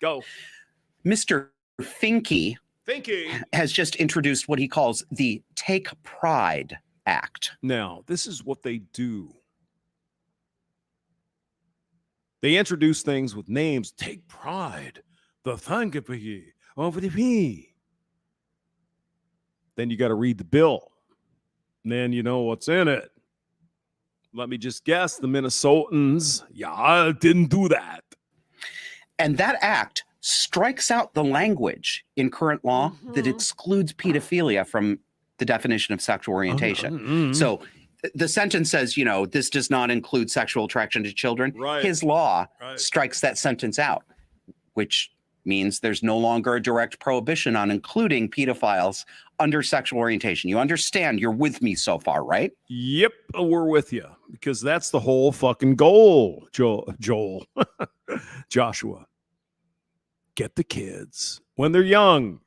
Go. Mr. Finke has just introduced what he calls the Take Pride Act. Now, this is what they do. They introduce things with names. Take pride. The Thankapi over the P. Then you got to read the bill. And then you know what's in it. Let me just guess. The Minnesotans, didn't do that. And that act strikes out the language in current law that excludes pedophilia from the definition of sexual orientation. So the sentence says, this does not include sexual attraction to children. Right. His law strikes that sentence out, which means there's no longer a direct prohibition on including pedophiles under sexual orientation. You understand? You're with me so far, right? Yep, we're with you, because that's the whole fucking goal, Joel. Joshua. Get the kids when they're young.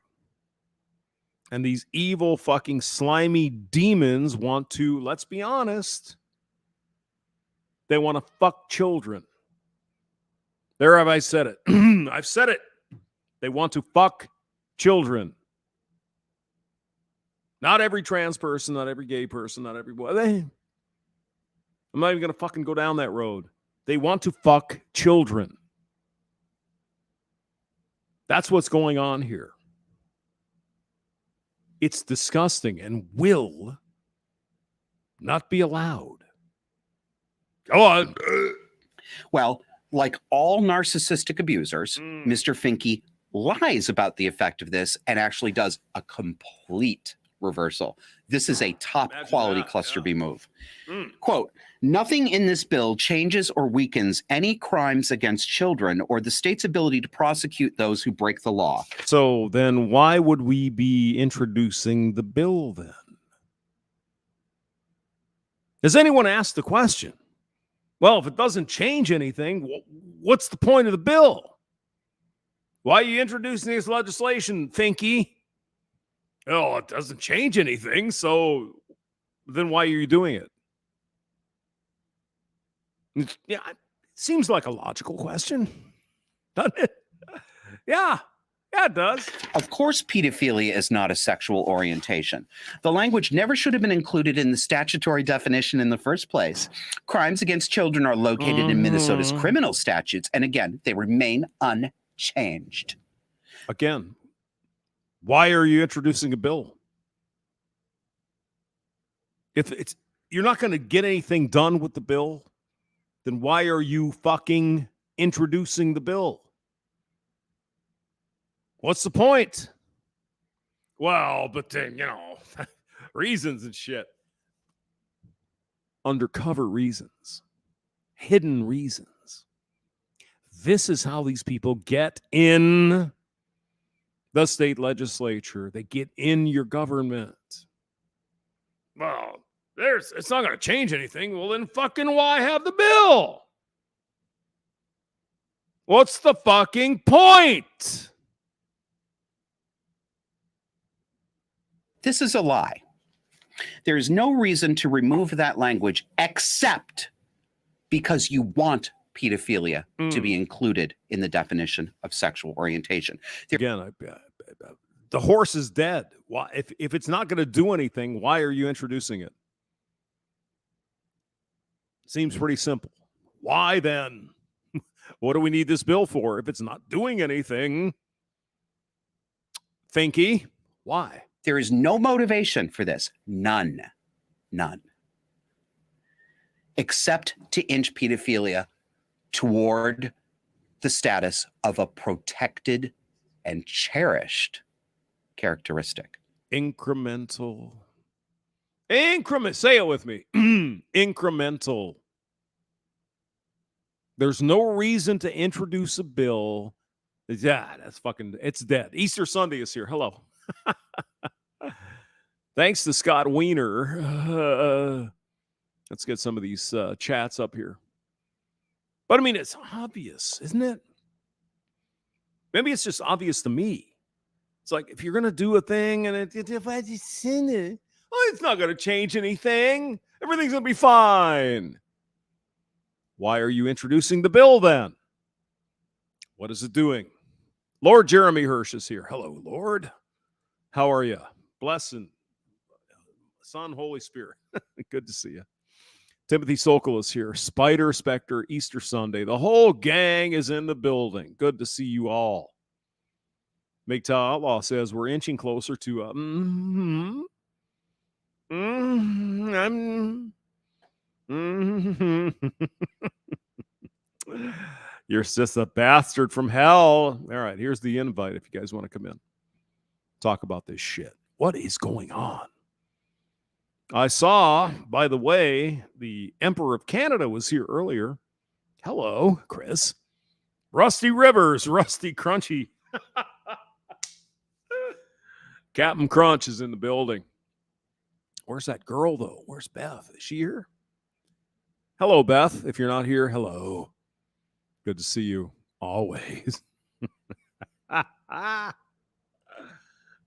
And these evil fucking slimy demons want to, let's be honest, they want to fuck children. There have I said it. I've said it. They want to fuck children. Not every trans person, not every gay person, not every boy. I'm not even going to fucking go down that road. They want to fuck children. That's what's going on here. It's disgusting and will not be allowed. Go on. Well, like all narcissistic abusers, Mr. Finke lies about the effect of this and actually does a complete reversal. This is a top quality cluster B move. Quote, nothing in this bill changes or weakens any crimes against children or the state's ability to prosecute those who break the law. So then why would we be introducing the bill then? Has anyone asked the question? Well, if it doesn't change anything, what's the point of the bill? Why are you introducing this legislation, Finke? Oh, it doesn't change anything, so then why are you doing it? Yeah, it seems like a logical question, doesn't it? Yeah, it does. Of course, pedophilia is not a sexual orientation. The language never should have been included in the statutory definition in the first place. Crimes against children are located in Minnesota's criminal statutes, and again, they remain unchanged. Again, why are you introducing a bill? If you're not going to get anything done with the bill, then why are you fucking introducing the bill? What's the point? Well, but then, reasons and shit. Undercover reasons. Hidden reasons. This is how these people get in the state legislature. They get in your government. Well, it's not going to change anything. Well, then fucking why have the bill? What's the fucking point? This is a lie. There is no reason to remove that language except because you want pedophilia to be included in the definition of sexual orientation. Again, the horse is dead. Why, if it's not going to do anything, why are you introducing it? Seems pretty simple. Why then? What do we need this bill for if it's not doing anything? Finke, why? There is no motivation for this. None. Except to inch pedophilia toward the status of a protected and cherished characteristic. Incremental. Say it with me. Incremental. There's no reason to introduce a bill. It's dead. Easter Sunday is here. Hello. Thanks to Scott Wiener. Let's get some of these chats up here. But I mean, it's obvious, isn't it? Maybe it's just obvious to me. It's like, if you're going to do a thing and it's not going to change anything. Everything's going to be fine. Why are you introducing the bill then? What is it doing? Lord Jeremy Hirsch is here. Hello, Lord. How are you? Blessing. Son, Holy Spirit. Good to see you. Timothy Sokol is here. Spider Spectre, Easter Sunday. The whole gang is in the building. Good to see you all. MGTOW Outlaw says we're inching closer to You're just a bastard from hell. All right, here's the invite if you guys want to come in. Talk about this shit. What is going on? I saw, by the way, the Emperor of Canada was here earlier. Hello, Chris. Rusty Rivers, Rusty Crunchy. Captain Crunch is in the building. Where's that girl, though? Where's Beth? Is she here? Hello, Beth. If you're not here, hello. Good to see you always.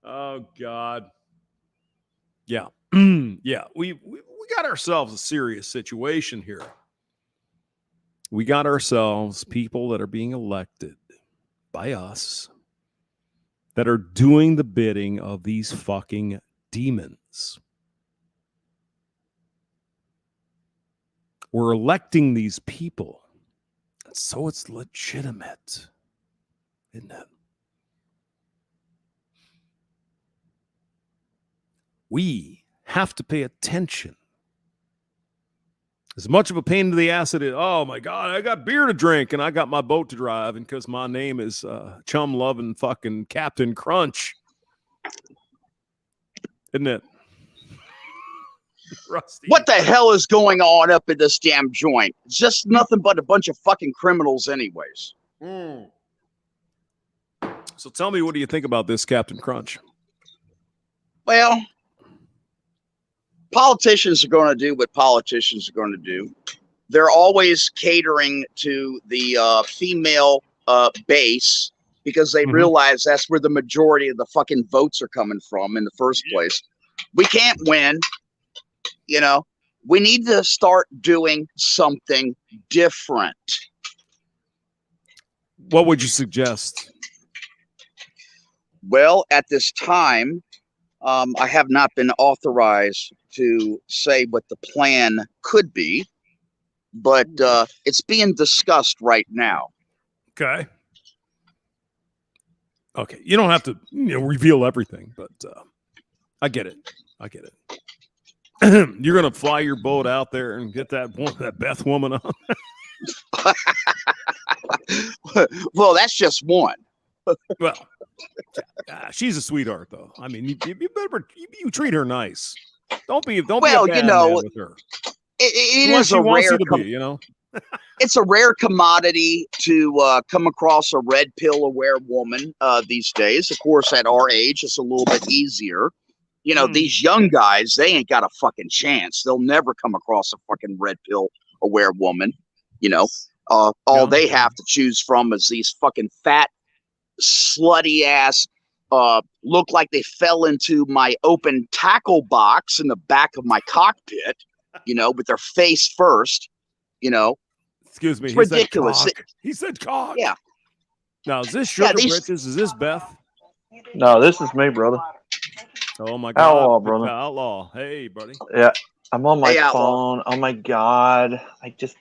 Oh, God. Yeah. Yeah. We got ourselves a serious situation here. We got ourselves people that are being elected by us that are doing the bidding of these fucking demons. We're electing these people. So it's legitimate, isn't it? We have to pay attention. As much of a pain in the ass it is, oh my God, I got beer to drink and I got my boat to drive, and because my name is chum loving fucking Captain Crunch. Isn't it? Rusty. What the hell is going on up in this damn joint? It's just nothing but a bunch of fucking criminals anyways. So tell me, what do you think about this, Captain Crunch? Well, politicians are going to do what politicians are going to do. They're always catering to the female base because they realize that's where the majority of the fucking votes are coming from in the first place. We can't win. You know, we need to start doing something different. What would you suggest? Well, at this time, I have not been authorized to say what the plan could be, but it's being discussed right now. Okay. Okay. You don't have to, reveal everything, but I get it. I get it. You're going to fly your boat out there and get that Beth woman on. Well, that's just one. Well, she's a sweetheart, though. I mean, you treat her nice. Don't be a bad man with her. It is a rare, it's a rare commodity to come across a red pill aware woman these days. Of course, at our age, it's a little bit easier. You know, these young guys, they ain't got a fucking chance. They'll never come across a fucking red pill aware woman. You know, all they have to choose from is these fucking fat, slutty ass, look like they fell into my open tackle box in the back of my cockpit, with their face first, Excuse me. It's ridiculous. He said cock. Yeah. Now, is this Sugar Britches? Is this Beth? No, this is me, brother. Oh, my God. Outlaw, brother. Outlaw. Hey, buddy. Yeah, I'm on my phone. Oh, my God. I should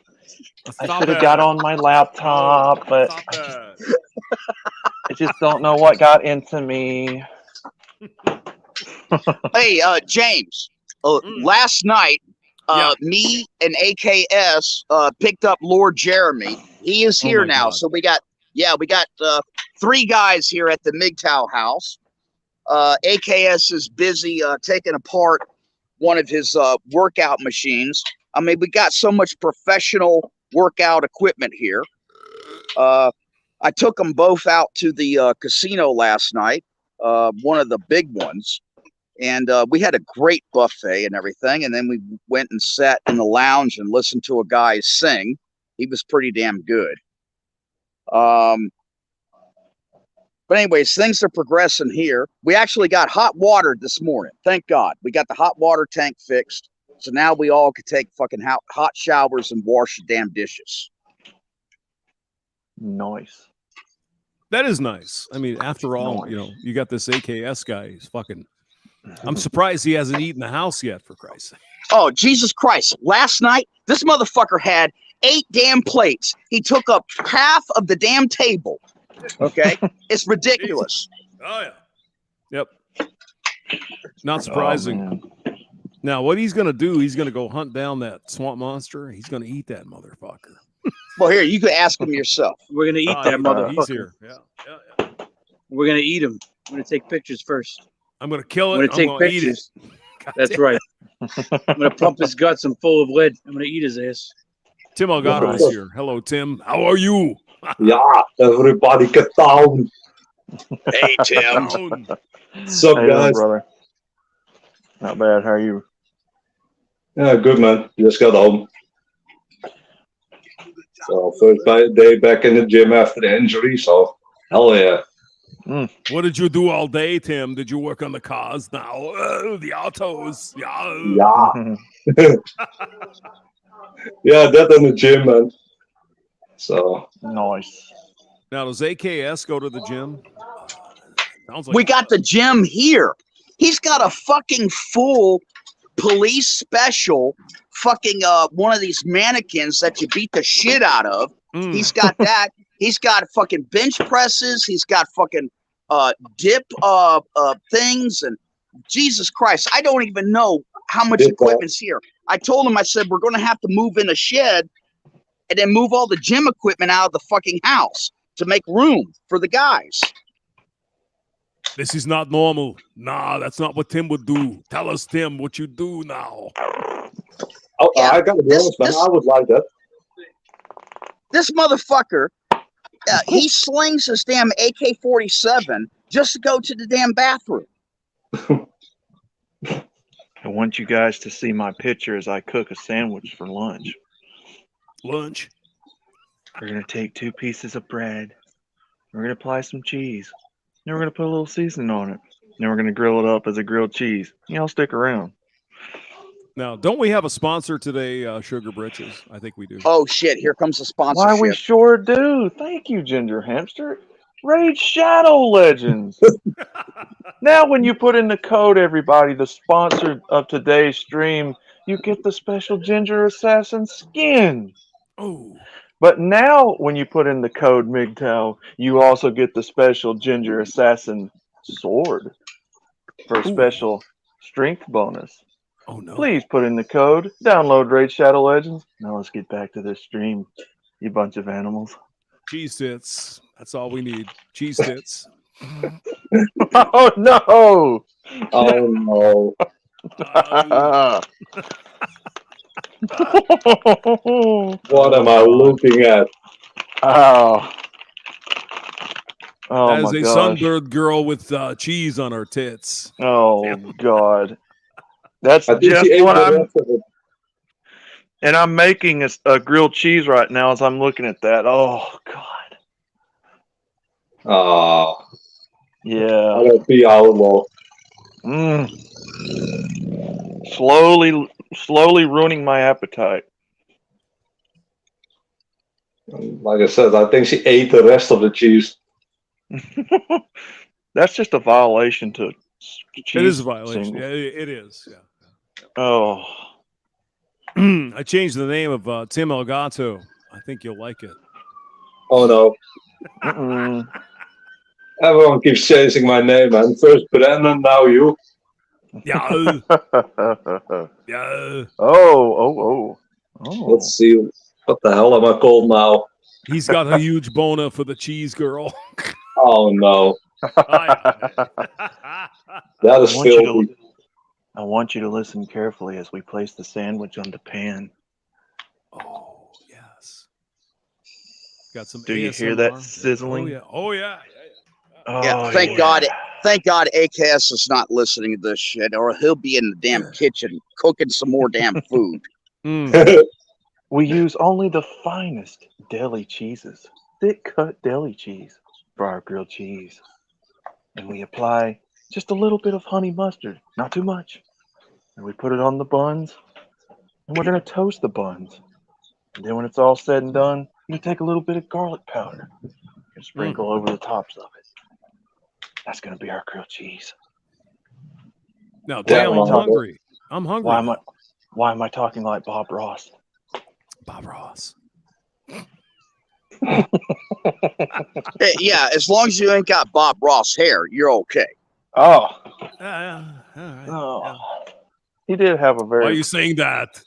have got on my laptop, but I just don't know what got into me. Hey, James, last night, me and AKS picked up Lord Jeremy. He is here now. God. So we got 3 guys here at the MGTOW house. AKS is busy taking apart one of his workout machines. I mean, we got so much professional workout equipment here. I took them both out to the casino last night, one of the big ones. And we had a great buffet and everything. And then we went and sat in the lounge and listened to a guy sing. He was pretty damn good. But anyways, things are progressing here. We actually got hot water this morning. Thank God. We got the hot water tank fixed. So now we all can take fucking hot showers and wash the damn dishes. Nice. That is nice. I mean, after all, Nice. you know, you got this AKS guy. He's fucking. I'm surprised he hasn't eaten the house yet, for Christ's sake. Oh, Jesus Christ. Last night, this motherfucker had 8 damn plates. He took up half of the damn table. Okay? It's ridiculous. Oh, yeah. Yep. Not surprising. Now, what he's going to do, he's going to go hunt down that swamp monster. He's going to eat that motherfucker. Well, here, you could ask him yourself. We're going to eat that motherfucker. He's here. Yeah. We're going to eat him. I'm going to take pictures first. I'm going to kill it. I'm going to take pictures. That's right. I'm going to pump his guts. I'm full of lead. I'm going to eat his ass. Tim Elgato is here. Hello, Tim. How are you? Yeah, everybody get down. Hey, Tim. What's up, guys? Brother. Not bad. How are you? Yeah, good, man. Just got home. So, first day back in the gym after the injury, so hell yeah. What did you do all day, Tim? Did you work on the cars now? The autos. Yeah. Yeah, that in the gym, man. So nice. Now, does AKS go to the gym? Sounds like we got the gym here. He's got a fucking full police special fucking one of these mannequins that you beat the shit out of. He's got that. He's got fucking bench presses. He's got fucking dip things, and Jesus Christ, I don't even know how much equipment's here. I told him, I said, we're going to have to move in a shed and then move all the gym equipment out of the fucking house to make room for the guys. This is not normal. Nah, that's not what Tim would do. Tell us, Tim, what you do now. Oh, yeah, I gotta be honest, man. I would like that. This motherfucker, he slings his damn AK-47 just to go to the damn bathroom. I want you guys to see my picture as I cook a sandwich for lunch. Lunch? We're going to take 2 pieces of bread. We're going to apply some cheese. Then we're going to put a little seasoning on it. Then we're going to grill it up as a grilled cheese. Y'all stick around. Now, don't we have a sponsor today, Sugar Britches? I think we do. Oh, shit. Here comes the sponsorship. Why, we sure do. Thank you, Ginger Hamster. Raid Shadow Legends. Now, when you put in the code, everybody, the sponsor of today's stream, you get the special Ginger Assassin skin. Oh. But now, when you put in the code MGTOW, you also get the special Ginger Assassin sword for a special strength bonus. Oh, no. Please put in the code, download Raid Shadow Legends. Now let's get back to this stream, you bunch of animals. Cheese tits. That's all we need. Cheese tits. Oh, no. Oh, no. What am I looking at? Oh. Oh, that is my a gosh. sunbird girl with cheese on her tits. Oh, God. That's I think just she ate what the I'm... rest of it. And I'm making a grilled cheese right now as I'm looking at that. Oh, God. Oh. Yeah. I don't be horrible. Slowly ruining my appetite. Like I said, I think she ate the rest of the cheese. That's just a violation to cheese. It is a violation. singles. Yeah, it is. Yeah. Oh. I changed the name of Tim Elgato. I think you'll like it. Oh, no. Everyone keeps chasing my name, man. First Brandon, now you. Yeah. Yeah. Oh. Let's see. What the hell am I called now? He's got a huge boner for the cheese girl. Oh, no. That is filthy. I want you to listen carefully as we place the sandwich on the pan. Oh, yes. Got some Do you ASMR. hear that sizzling? Oh, yeah. Oh, Yeah, thank God AKS is not listening to this shit, or he'll be in the damn kitchen cooking some more damn food. We use only the finest deli cheeses, thick cut deli cheese for our grilled cheese. and we apply just a little bit of honey mustard, not too much. And we put it on the buns, and we're going to toast the buns. And then when it's all said and done, you take a little bit of garlic powder and sprinkle over the tops of it. That's going to be our grilled cheese. Now, damn, I'm hungry. I'm hungry. Why am I talking like Bob Ross? Bob Ross. Hey, yeah, as long as you ain't got Bob Ross hair, you're okay. Oh. All right. Oh. He did have a very... Why are you saying that?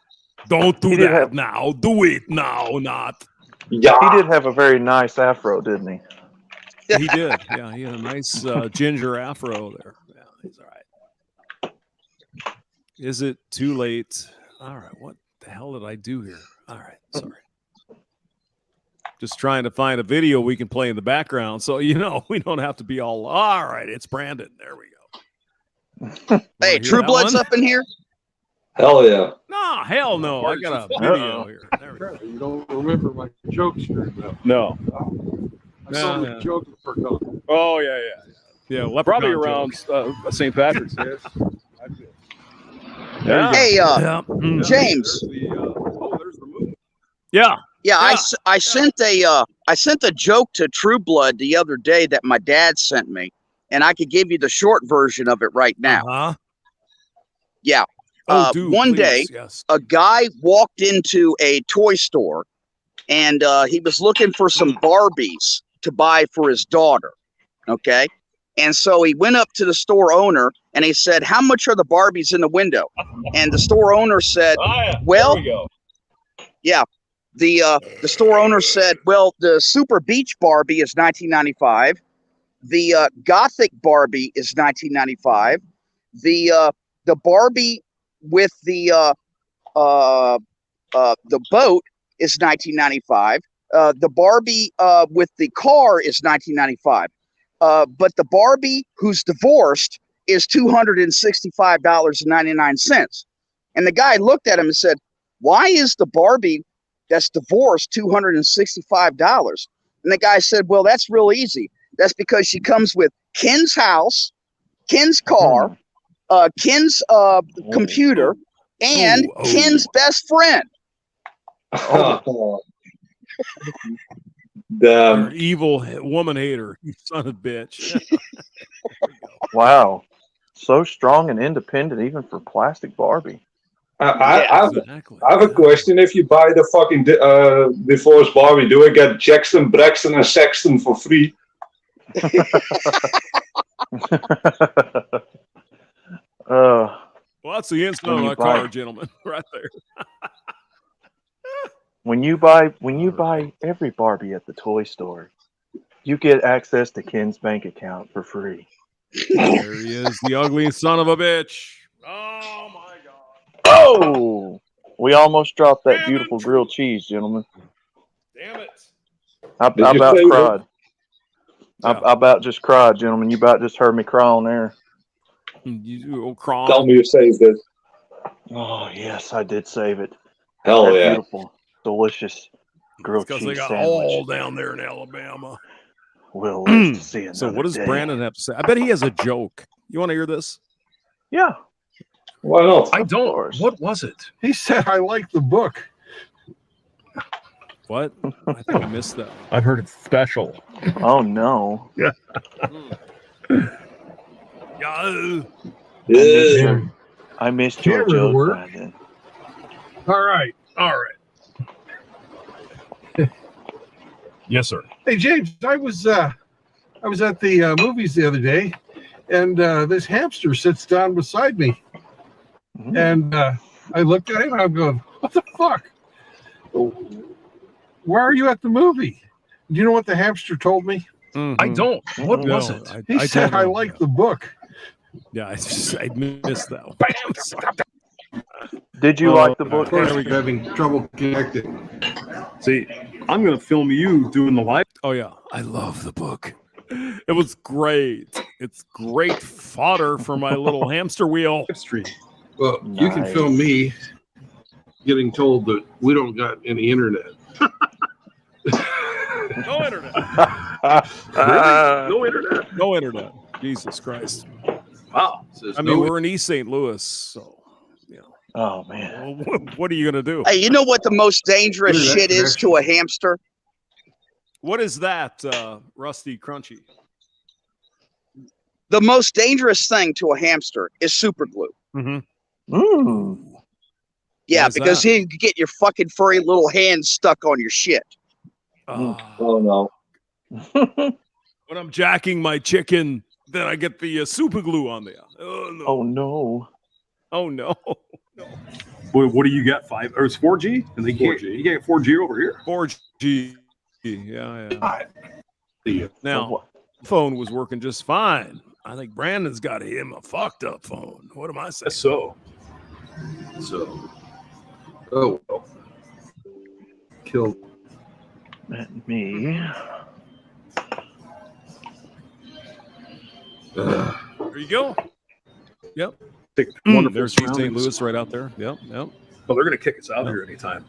Don't do that now. Do it now, not. Yeah. He did have a very nice afro, didn't he? He did. Yeah, he had a nice ginger afro there. Yeah, he's all right. Is it too late? All right. What the hell did I do here? All right. Sorry. Just trying to find a video we can play in the background so, we don't have to be all right. It's Brandon. There we go. Hey, True Blood's up in here? Hell yeah. No, hell no. I got a video here. There we go. You don't remember my jokes very well. No. I saw the joke for God. Oh, yeah. Yeah, probably around St. Patrick's. Yes. Hey, James. There's the movie. Yeah. Yeah, I sent a joke to True Blood the other day that my dad sent me, and I could give you the short version of it right now. Uh-huh. Yeah. One day, a guy walked into a toy store, and he was looking for some Barbies to buy for his daughter. Okay. And so he went up to the store owner and he said, "How much are the Barbies in the window?" And the store owner said, "Well, yeah." The store owner said, "Well, the Super Beach Barbie is $19.95. The Gothic Barbie is $19.95. The Barbie with the boat is $19.95. The Barbie with the car is $19.95. But the Barbie who's divorced is $265.99. And the guy looked at him and said, "Why is the Barbie that's divorced $265? And the guy said, "Well, that's real easy. That's because she comes with Ken's house, Ken's car, Ken's computer, and Ken's best friend." Damn. Evil woman hater, you son of a bitch. Wow. So strong and independent even for plastic Barbie. I have a question. If you buy the fucking divorce Barbie, do I get Jackson, Braxton, and Sexton for free? Well, that's the instant on my car, gentlemen, right there. When you buy every Barbie at the toy store, you get access to Ken's bank account for free. There he is, the ugly son of a bitch. Oh my God. Oh, we almost dropped that beautiful grilled cheese, gentlemen. Damn it. I about cried. I about just cried, gentlemen. You about just heard me cry on there. You cry. Tell me you saved it. Oh, yes, I did save it. Hell that yeah. Beautiful, delicious grilled cheese sandwich. Because they got all down there in Alabama. We'll live to see another So what does day. Brandon have to say? I bet he has a joke. You want to hear this? Yeah. Why not? I don't. What was it? He said, "I like the book." What? I think I missed that. I've heard it's special. Oh, no. Yeah. Yeah. I missed your joke, Brandon. All right. Yes, sir. Hey, James, I was at the movies the other day, and this hamster sits down beside me. Mm-hmm. And I looked at him, and I'm going, "What the fuck? Why are you at the movie?" Do you know what the hamster told me? Mm-hmm. I don't. What was it? He said, "I like the book." Yeah, I missed that one. Did you like the book? Of course, we're having trouble connecting. See, I'm going to film you doing the live. Oh, yeah. I love the book. It was great. It's great fodder for my little hamster wheel. Stream. Well, you can film me getting told that we don't got any internet. No internet. Really? No internet? No internet. Jesus Christ. Wow. I mean, we're in East St. Louis, so, you know. Oh man. What are you going to do? Hey, you know what the most dangerous shit is to a hamster? What is that, Rusty Crunchy? The most dangerous thing to a hamster is super glue. Mm-hmm. Mm. Yeah, because that? you get your fucking furry little hands stuck on your shit. Oh no. When I'm jacking my chicken, then I get the super glue on there. Oh no! Oh no! Oh no! No. What do you got? 5 or it's 4G? And they 4G. You get 4G over here. 4G. Yeah. Now, phone was working just fine. I think Brandon's got him a fucked up phone. What am I saying? So. Oh. Killed. Me. There you go. Yep. Wonderful. There's East St. Louis right out there. Yep. Well, they're going to kick us out of here anytime.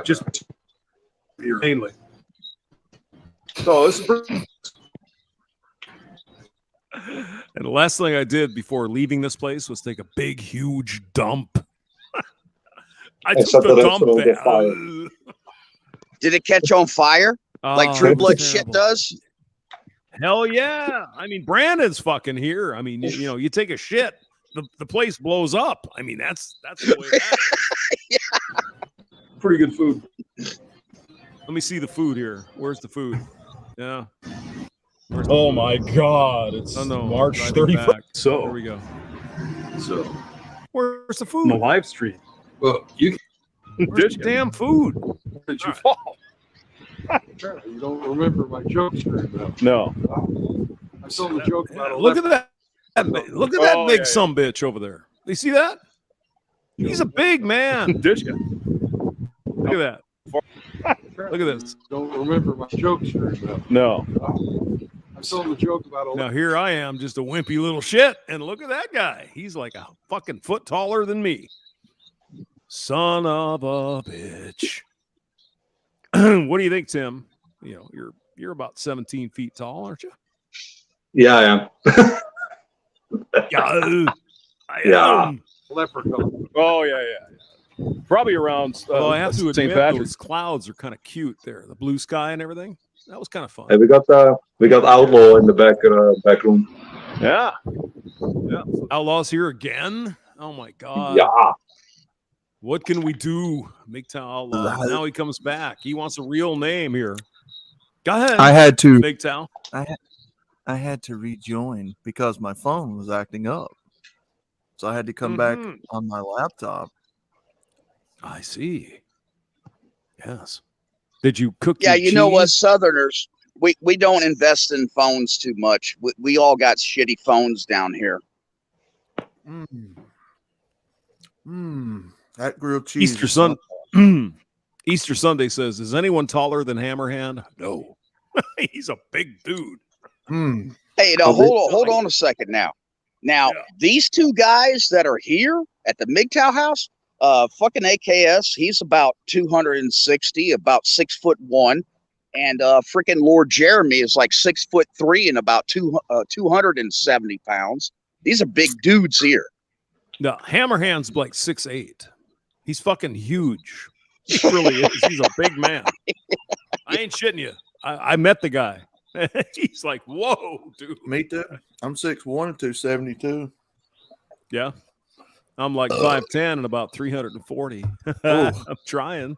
Just mainly. So this is. And the last thing I did before leaving this place was take a big, huge dump. I took the dump there. Did it catch on fire like True Blood shit does? Hell yeah! I mean, Brandon's fucking here. I mean, you know, you take a shit, the place blows up. I mean, that's the way that is. Yeah. Pretty good food. Let me see the food here. Where's the food? Yeah. Oh my God! It's March 31st. So here we go. So where's the food? On the live stream. Well, you. Where's the damn food? Where did you fall? You don't remember my jokes very well. No. I told the joke about look at that. Look at that big sumbitch over there. You see that? He's a big man. Did you? Look at that. Look at this. Don't remember my jokes very well. No. I told the joke about Now here I am, just a wimpy little shit, and look at that guy. He's like a fucking foot taller than me. Son of a bitch. What do you think, Tim? You know, you're about 17 feet tall, aren't you? Yeah, I am. Yeah. Leprechaun. Oh yeah. Probably around. Well, I have to St. admit, Patrick. those clouds are kind of cute there. The blue sky and everything. That was kind of fun. Hey, we got Outlaw in the back room. Yeah. Outlaw's here again. Oh my God. Yeah. What can we do? MGTOW Outlaw. Now he comes back. He wants a real name here. Go ahead. I had to. MGTOW. I had to rejoin because my phone was acting up, so I had to come back on my laptop. I see. Yes. Did you cook? Yeah, your you know what, cheese? Southerners, we don't invest in phones too much. We all got shitty phones down here. That grilled cheese. Easter Sunday says, "Is anyone taller than Hammerhand?" No. He's a big dude. Hey, now hold on a second now. Now, these two guys that are here at the MGTOW house, fucking AKS, he's about 260, about 6'1", and freaking Lord Jeremy is like 6'3" and about 270 pounds. These are big dudes here. No, Hammerhand's like 6'8". He's fucking huge. He really is. He's a big man. I ain't shitting you. I met the guy. He's like, whoa, dude. Me too. I'm 6'1" and 272. Yeah. I'm like 5'10" and about 340. I'm trying.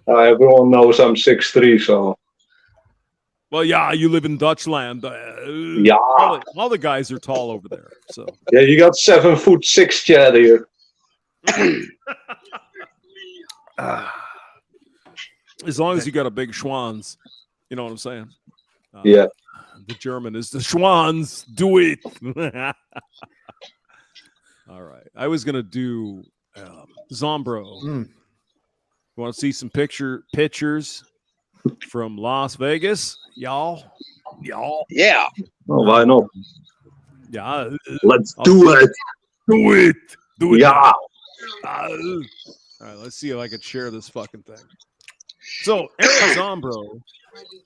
Everyone knows I'm 6'3", so. Well, yeah, you live in Dutchland. Yeah. All the guys are tall over there. So Yeah, you got 7'6" Chad here. as long as you got a big Schwanz, you know what I'm saying? Yeah. The German is the Schwanz. Do it. All right. I was going to do Zombro. You want to see some pictures from Las Vegas? Y'all? Yeah. Oh, why not? Yeah. Let's do it. Do it. Do it. Yeah. All right. Let's see if I can share this fucking thing. So Eric Zombro,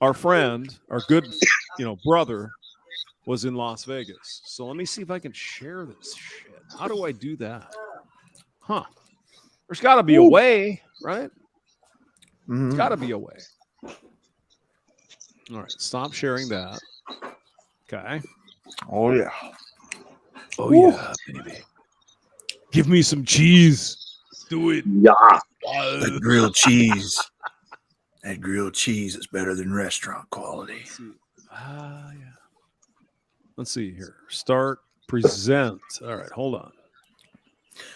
our friend, our good, brother, was in Las Vegas. So let me see if I can share this shit. How do I do that? Huh? There's got to be a way, right? There's got to be a way. All right, stop sharing that. Okay. Oh yeah. Oh yeah, baby. Give me some cheese. Do it. Yeah. That grilled cheese. That grilled cheese is better than restaurant quality. Yeah. Let's see here. Start present. All right, hold on.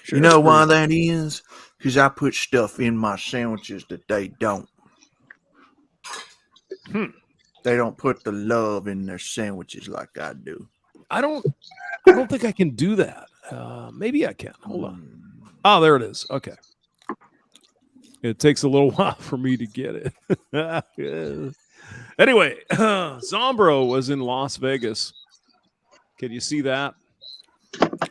Share You know screen. why that is? Because I put stuff in my sandwiches that they don't. They don't put the love in their sandwiches like I do. I don't think I can do that. Maybe I can. Hold on. Oh, there it is. Okay. It takes a little while for me to get it. Anyway, Zombro was in Las Vegas. Can you see that?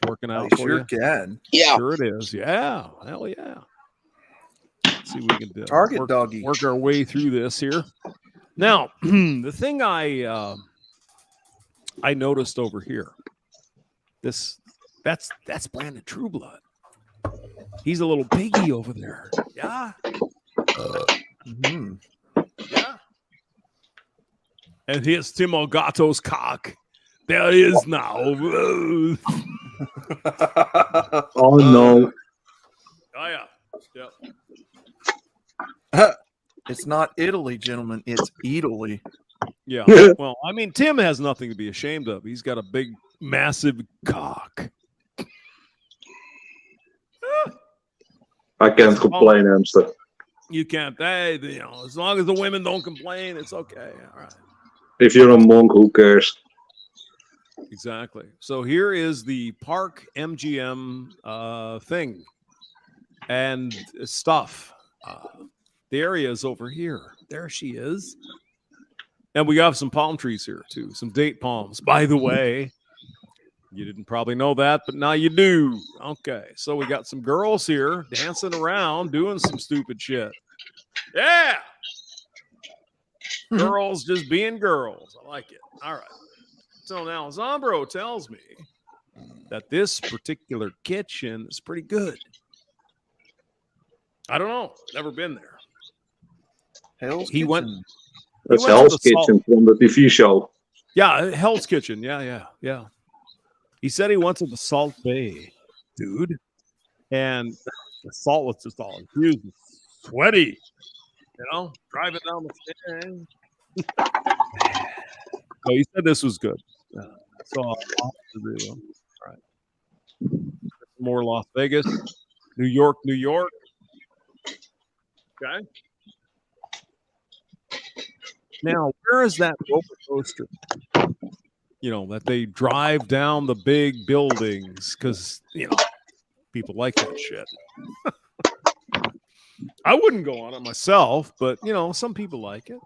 Working out for you? Can. Yeah. Sure it is. Yeah. Hell yeah. Let's see what we can do. Target doggy. Work our way through this here. Now, the thing I noticed over here, that's Brandon Trueblood. He's a little piggy over there. Yeah. Yeah. And here's Tim Ogato's cock. There he is now. Oh no. Oh yeah. Yep. It's not Italy, gentlemen. It's Italy. Yeah. Well, I mean, Tim has nothing to be ashamed of. He's got a big, massive cock. I can't complain, hamster. You can't. Hey, as long as the women don't complain, it's okay. All right. If you're a monk, who cares? Exactly. So here is the Park MGM thing and stuff. The area is over here. There she is. And we got some palm trees here, too. Some date palms. By the way, you didn't probably know that, but now you do. Okay. So we got some girls here dancing around, doing some stupid shit. Yeah. Girls just being girls. I like it. All right. So now Zombro tells me that this particular kitchen is pretty good. I don't know. Never been there. Hell's He Kitchen. went. That's went to Hell's the Kitchen from the TV show. Yeah, Hell's Kitchen. Yeah. He said he went to the Salt Bay, dude. And the salt was just all infused, sweaty. Driving down the stairs. So he said this was good. So I'll have to do them. All right. More Las Vegas, New York. Okay. Now, where is that roller coaster? That they drive down the big buildings because, people like that shit. I wouldn't go on it myself, but, some people like it.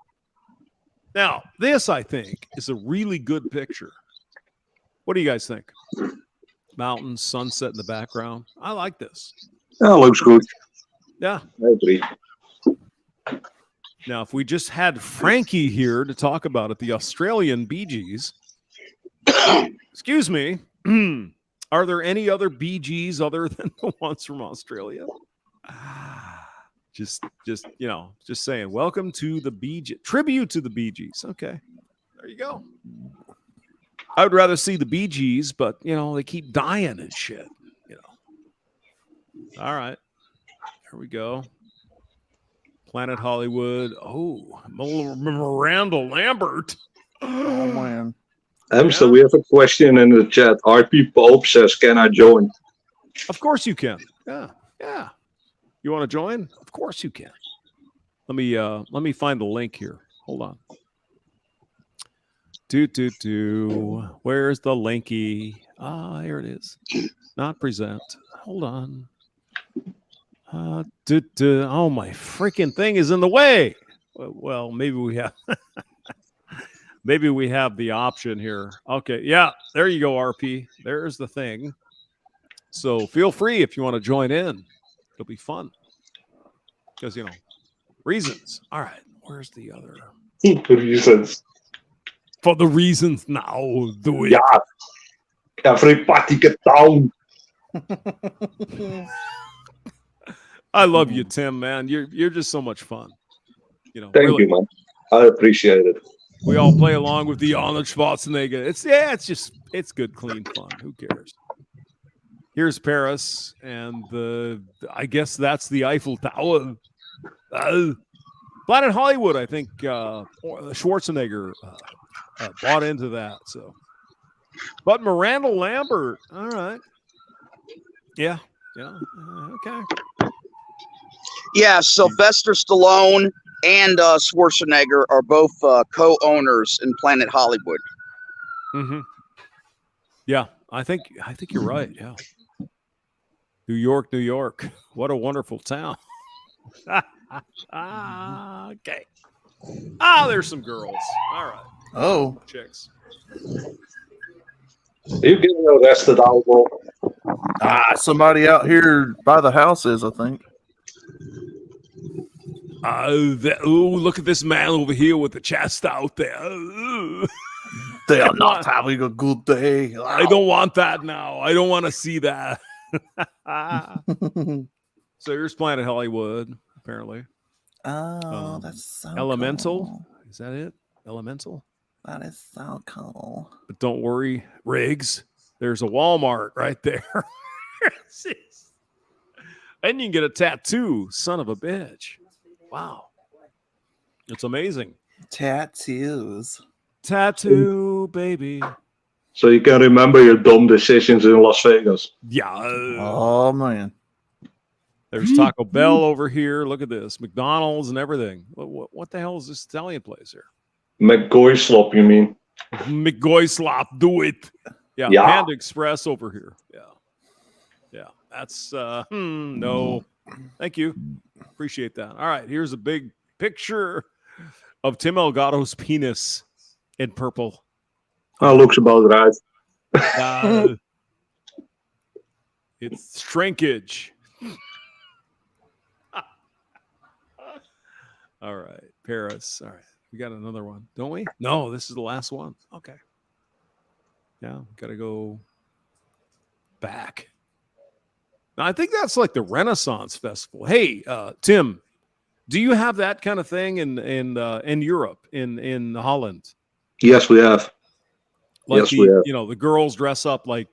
Now, this, I think, is a really good picture. What do you guys think? Mountains, sunset in the background. I like this. That looks good. Yeah. I agree. Now, if we just had Frankie here to talk about it, the Australian Bee Gees. Excuse me. Are there any other Bee Gees other than the ones from Australia? Just saying. Welcome to the Bee Gees. Tribute to the Bee Gees. Okay. There you go. I would rather see the Bee Gees, but, they keep dying and shit. All right. Here we go. Planet Hollywood. Oh, Miranda Lambert. Oh, man. Hamster, we have a question in the chat. RP Pope says, can I join? Of course you can. Yeah. You want to join? Of course you can. Let me find the link here. Hold on. Where's the linky? Here it is. Not present. Hold on. Oh, my freaking thing is in the way. Well, maybe we have the option here. Okay, yeah, there you go, RP. There's the thing. So feel free if you want to join in. It'll be fun because Reasons. All right. Where's the other? Reasons. For the reasons now. Do it. Yeah. Everybody get down. I love you, Tim, man. You're just so much fun. You know, Thank really. you, man. I appreciate it. We all play along with the Arnold Schwarzenegger. It's good, clean fun. Who cares? Here's Paris, and I guess that's the Eiffel Tower. Planet Hollywood, I think Schwarzenegger bought into that. So, but Miranda Lambert, all right, yeah, okay. Yeah, Sylvester Stallone and Schwarzenegger are both co-owners in Planet Hollywood. Mm-hmm. Yeah, I think you're right. Yeah, New York, New York. What a wonderful town. Okay. There's some girls. All right. Oh, chicks. You getting arrested, Alvo? Somebody out here by the houses, I think. Look at this man over here with the chest out there. They are not having a good day. I don't want that now. I don't want to see that. So here's Planet Hollywood, apparently. Oh, that's so Elemental. cool. Is that it? Elemental? That is so cool. But don't worry, Riggs. There's a Walmart right there. And you can get a tattoo, son of a bitch. Wow. It's amazing. Tattoos. Tattoo, baby. So you can remember your dumb decisions in Las Vegas. Yeah. Oh, man. There's Taco Bell over here. Look at this. McDonald's and everything. What the hell is this Italian place here? McGoy Slop, you mean? McGoy Slop, do it. Yeah, Panda Express over here. Yeah. That's no. Thank you. Appreciate that. All right, here's a big picture of Tim Elgato's penis in purple. Oh, looks about right. It's shrinkage. All right, Paris. All right, we got another one, don't we? No, this is the last one. Okay. Yeah, got to go back. Now, I think that's like the Renaissance Festival. Hey, Tim, do you have that kind of thing in Europe, in Holland? Yes, we have. Like yes, we have. You know, the girls dress up like,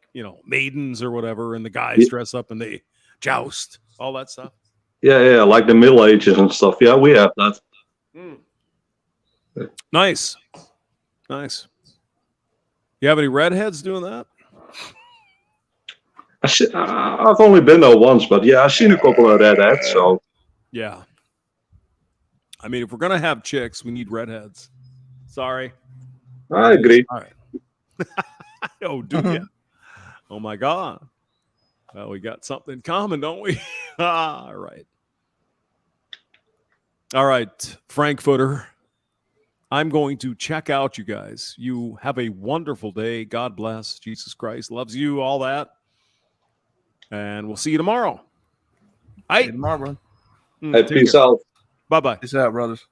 maidens or whatever, and the guys dress up and they joust, all that stuff. Yeah, like the Middle Ages and stuff. Yeah, we have that. Nice. You have any redheads doing that? I've only been there once, but yeah, I've seen a couple of redheads. So yeah. I mean, if we're gonna have chicks, we need redheads. Sorry. I agree. All right. Oh, do you? Oh my God. Well, we got something in common, don't we? All right. All right, Frankfurter. I'm going to check out, you guys. You have a wonderful day. God bless. Jesus Christ loves you, all that. And we'll see you tomorrow. See you tomorrow, bro. Hey, peace out. Bye-bye. Peace out, brothers.